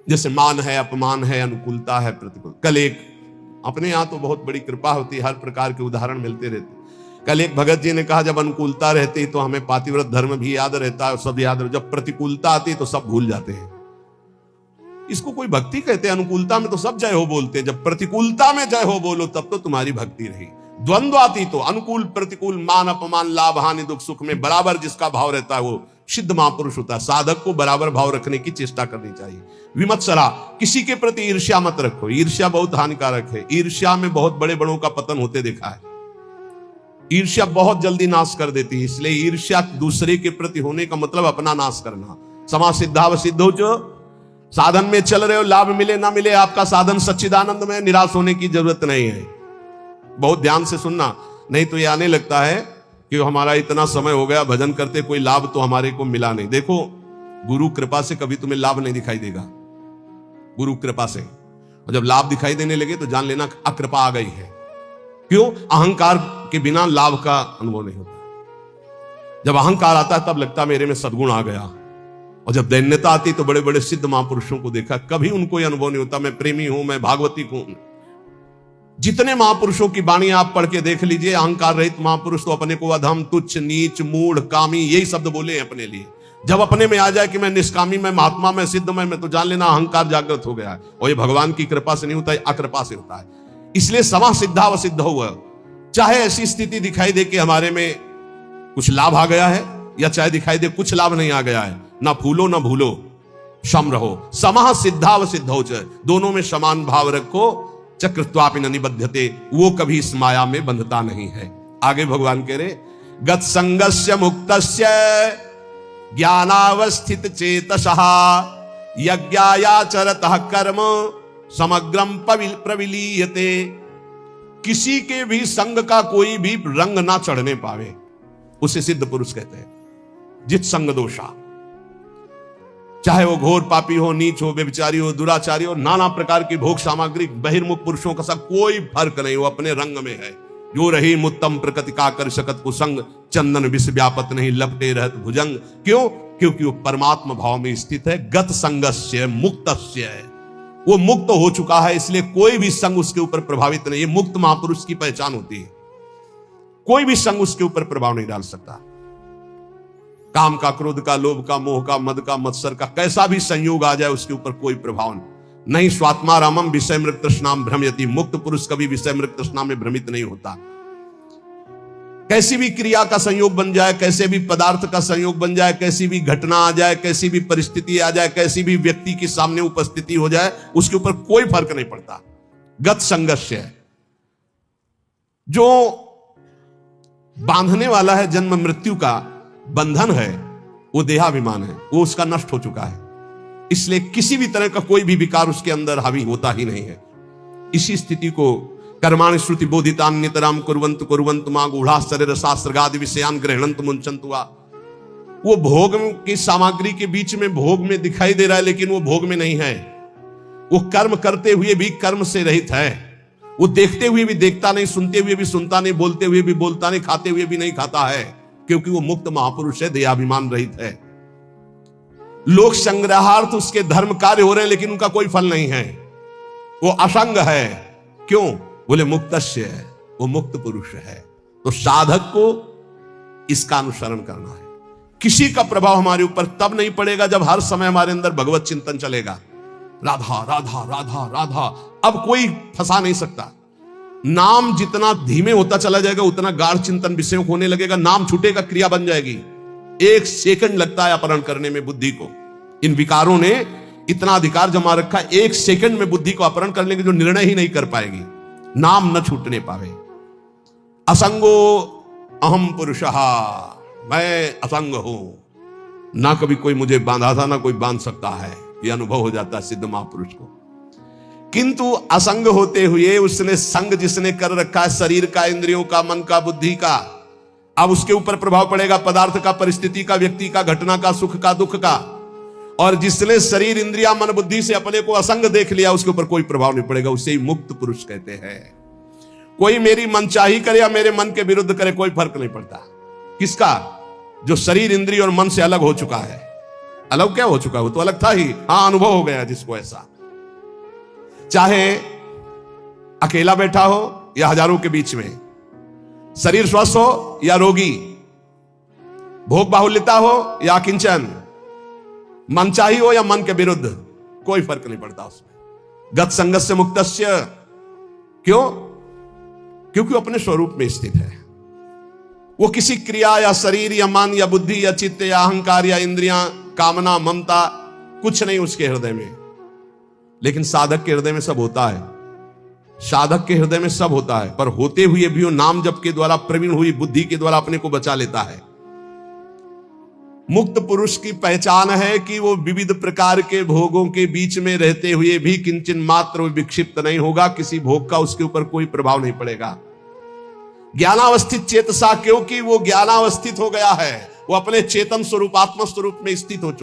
जैसे मान है, अपमान है, अनुकूलता है, प्रतिकूल। कल एक अपने यहां तो बहुत बड़ी कृपा होती है, हर प्रकार के उदाहरण मिलते रहते। कल एक भगत जी ने कहा जब अनुकूलता रहती तो हमें पातिव्रत धर्म भी याद रहता है, सब याद रहता, जब प्रतिकूलता आती तो सब भूल जाते हैं। इसको कोई भक्ति कहते हैं? अनुकूलता में तो सब जय हो बोलते हैं, जब प्रतिकूलता में जय हो बोलो तब तो तुम्हारी भक्ति रही। द्वंद्वाती तो अनुकूल प्रतिकूल, मान अपमान, लाभ हानि, दुख सुख में बराबर जिसका भाव रहता है वो सिद्ध महापुरुष होता है। साधक को बराबर भाव रखने की चेष्टा करनी चाहिए। विमत्सरा, किसी के प्रति ईर्ष्या मत रखो। ईर्ष्या बहुत हानिकारक है। ईर्ष्या में बहुत बड़े बड़ों का पतन होते देखा है। ईर्ष्या बहुत जल्दी नाश कर देती है, इसलिए ईर्ष्या दूसरे के प्रति होने का मतलब अपना नाश करना। समा सिद्धाव सिद्धो जो साधन में चल रहे हो, लाभ मिले ना मिले, आपका साधन सच्चिदानंद में, निराश होने की जरूरत नहीं है। बहुत ध्यान से सुनना, नहीं तो ये आने लगता है कि हमारा इतना समय हो गया भजन करते, कोई लाभ तो हमारे को मिला नहीं। देखो, गुरु कृपा से कभी तुम्हें लाभ नहीं दिखाई देगा, गुरु कृपा से। और जब लाभ दिखाई देने लगे तो जान लेना अकृपा आ गई है। क्यों? अहंकार के बिना लाभ का अनुभव नहीं होता। जब अहंकार आता है तब लगता मेरे में सद्गुण आ गया, और जब दैन्यता आती तो बड़े बड़े सिद्ध महापुरुषों को देखा, कभी उनको यह अनुभव नहीं होता मैं प्रेमी हूं, मैं भागवती हूं। जितने महापुरुषों की वाणी आप पढ़ के देख लीजिए, अहंकार रहित महापुरुष तो अपने को अधम, तुच्छ, नीच, मूढ़, कामी यही शब्द बोले हैं अपने लिए। जब अपने में आ जाए कि मैं निष्कामी, मैं महात्मा, मैं सिद्ध, मैं तो जान लेना अहंकार जागृत हो गया है। और ये भगवान की कृपा से नहीं होता है, अकृपा से होता है। इसलिए समा सिद्धा व सिद्ध हुआ। चाहे ऐसी स्थिति दिखाई दे कि हमारे में कुछ लाभ आ गया है, या चाहे दिखाई दे कुछ लाभ नहीं आ गया है, ना फूलो ना भूलो, सम रहो। समा सिद्धा व सिद्धौ च, दोनों में समान भाव रखो। चक्रत्वापि न निबध्यते, वो कभी इस माया में बंधता नहीं है। आगे भगवान कह रहे, गत संगस्य मुक्तस्य ज्ञानावस्थित चेतसः यज्ञायाचरतः कर्म समग्रम प्रविलीयते। किसी के भी संग का कोई भी रंग ना चढ़ने पावे, उसे सिद्ध पुरुष कहते हैं। जित संग दोषा, चाहे वो घोर पापी हो, नीच हो, व्यभिचारी हो, दुराचारी हो, नाना प्रकार की भोग सामग्री बहिर्मुख पुरुषों का सब कोई फर्क नहीं, वो अपने रंग में है। जो रही मुत्तम प्रकृति का कर शकत कुसंग, चंदन विष व्यापत नहीं लपटे रहत भुजंग। क्यों? क्योंकि वो परमात्मा भाव में स्थित है। गत संगस्य मुक्तस्य है, वो मुक्त हो चुका है, इसलिए कोई भी संग उसके ऊपर प्रभावित नहीं। ये मुक्त महापुरुष की पहचान होती है। कोई भी संग उसके ऊपर प्रभाव नहीं डाल सकता। काम का, क्रोध का, लोभ का, मोह का, मद का, मत्सर का कैसा भी संयोग आ जाए उसके ऊपर कोई प्रभाव नहीं। स्वात्मा रामम विषय मृग तृष्णाम भ्रमयति। मुक्त पुरुष कभी विषय मृग तृष्णा में भ्रमित नहीं होता। कैसी भी क्रिया का संयोग बन जाए, कैसे भी पदार्थ का संयोग बन जाए, कैसी भी घटना आ जाए, कैसी भी परिस्थिति आ जाए, कैसी भी व्यक्ति के सामने उपस्थिति हो जाए, उसके ऊपर कोई फर्क नहीं पड़ता। गत संघर्ष है। जो बांधने वाला है, जन्म मृत्यु का बंधन है, वो देहाभिमान है, वो उसका नष्ट हो चुका है। इसलिए किसी भी तरह का कोई भी विकार उसके अंदर हावी होता ही नहीं है। इसी स्थिति को कर्माणि श्रुति बोधितान नितराम कुर्वन्तु कुर्वन्तु मां गूढ़ा शरीर शास्त्रगादि विषयान गृह्णन्तु मुंचन्तु वा। वो भोग की सामग्री के बीच में भोग में दिखाई दे रहा है, लेकिन वो भोग में नहीं है। वो कर्म करते हुए भी कर्म से रहित है। वो देखते हुए भी देखता नहीं, सुनते हुए भी सुनता नहीं, बोलते हुए भी बोलता नहीं, खाते हुए भी नहीं खाता है, क्योंकि वो मुक्त महापुरुष है, देहाभिमान रहित है। लोक संग्रहार्थ उसके धर्म कार्य हो रहे हैं, लेकिन उनका कोई फल नहीं है। वो असंग है। क्यों? बोले मुक्तस्य है, वो मुक्त पुरुष है। तो साधक को इसका अनुसरण करना है। किसी का प्रभाव हमारे ऊपर तब नहीं पड़ेगा जब हर समय हमारे अंदर भगवत चिंतन चलेगा। राधा राधा राधा राधा, अब कोई फंसा नहीं सकता। नाम जितना धीमे होता चला जाएगा उतना गाढ़ चिंतन विषयों होने लगेगा। नाम छूटेगा, क्रिया बन जाएगी। 1 सेकंड लगता है अपहरण करने में बुद्धि को। इन विकारों ने इतना अधिकार जमा रखा, 1 सेकंड में बुद्धि को अपहरण कर लेंगे, जो निर्णय ही नहीं कर पाएगी, नाम न छूटने पावे। असंगो अहम पुरुषः, मैं असंग हूं, ना कभी कोई मुझे बांधा था, ना कोई बांध सकता है। यह अनुभव हो जाता है सिद्ध महापुरुष को। किंतु असंग होते हुए उसने संग जिसने कर रखा है, शरीर का, इंद्रियों का, मन का, बुद्धि का, अब उसके ऊपर प्रभाव पड़ेगा पदार्थ का, परिस्थिति का, व्यक्ति का, घटना का, सुख का, दुख का। और जिसने शरीर, इंद्रिया, मन, बुद्धि से अपने को असंग देख लिया, उसके ऊपर कोई प्रभाव नहीं पड़ेगा। उसे ही मुक्त पुरुष कहते हैं। कोई मेरी मनचाही करे या मेरे मन के विरुद्ध करे, कोई फर्क नहीं पड़ता। किसका? जो शरीर, इंद्रिय और मन से अलग हो चुका है। अलग क्या हो चुका है? वो तो अलग था ही। हाँ, अनुभव हो गया जिसको ऐसा। चाहे अकेला बैठा हो या हजारों के बीच में, शरीर स्वस्थ हो या रोगी, भोग बाहुल्यता हो या किंचन, मनचाही हो या मन के विरुद्ध, कोई फर्क नहीं पड़ता उसमें। गत संगस्य मुक्तस्य। क्यों? क्योंकि वो अपने स्वरूप में स्थित है। वो किसी क्रिया या शरीर या मन या बुद्धि या चित्त या अहंकार या इंद्रियां, कामना, ममता, कुछ नहीं उसके हृदय में। लेकिन साधक के हृदय में सब होता है। साधक के हृदय में सब होता है, पर होते हुए भी वो नाम जप के द्वारा, प्रवीण हुई बुद्धि के द्वारा अपने को बचा लेता है। मुक्त पुरुष की पहचान है कि वो विविध प्रकार के भोगों के बीच में रहते हुए भी किंचन मात्र विक्षिप्त नहीं होगा। किसी भोग का उसके ऊपर कोई प्रभाव नहीं पड़ेगा। ज्ञानावस्थित चेतसा, क्योंकि वो ज्ञानावस्थित हो गया है, वो अपने चेतन स्वरूप, आत्म स्वरूप में स्थित हो चुका है।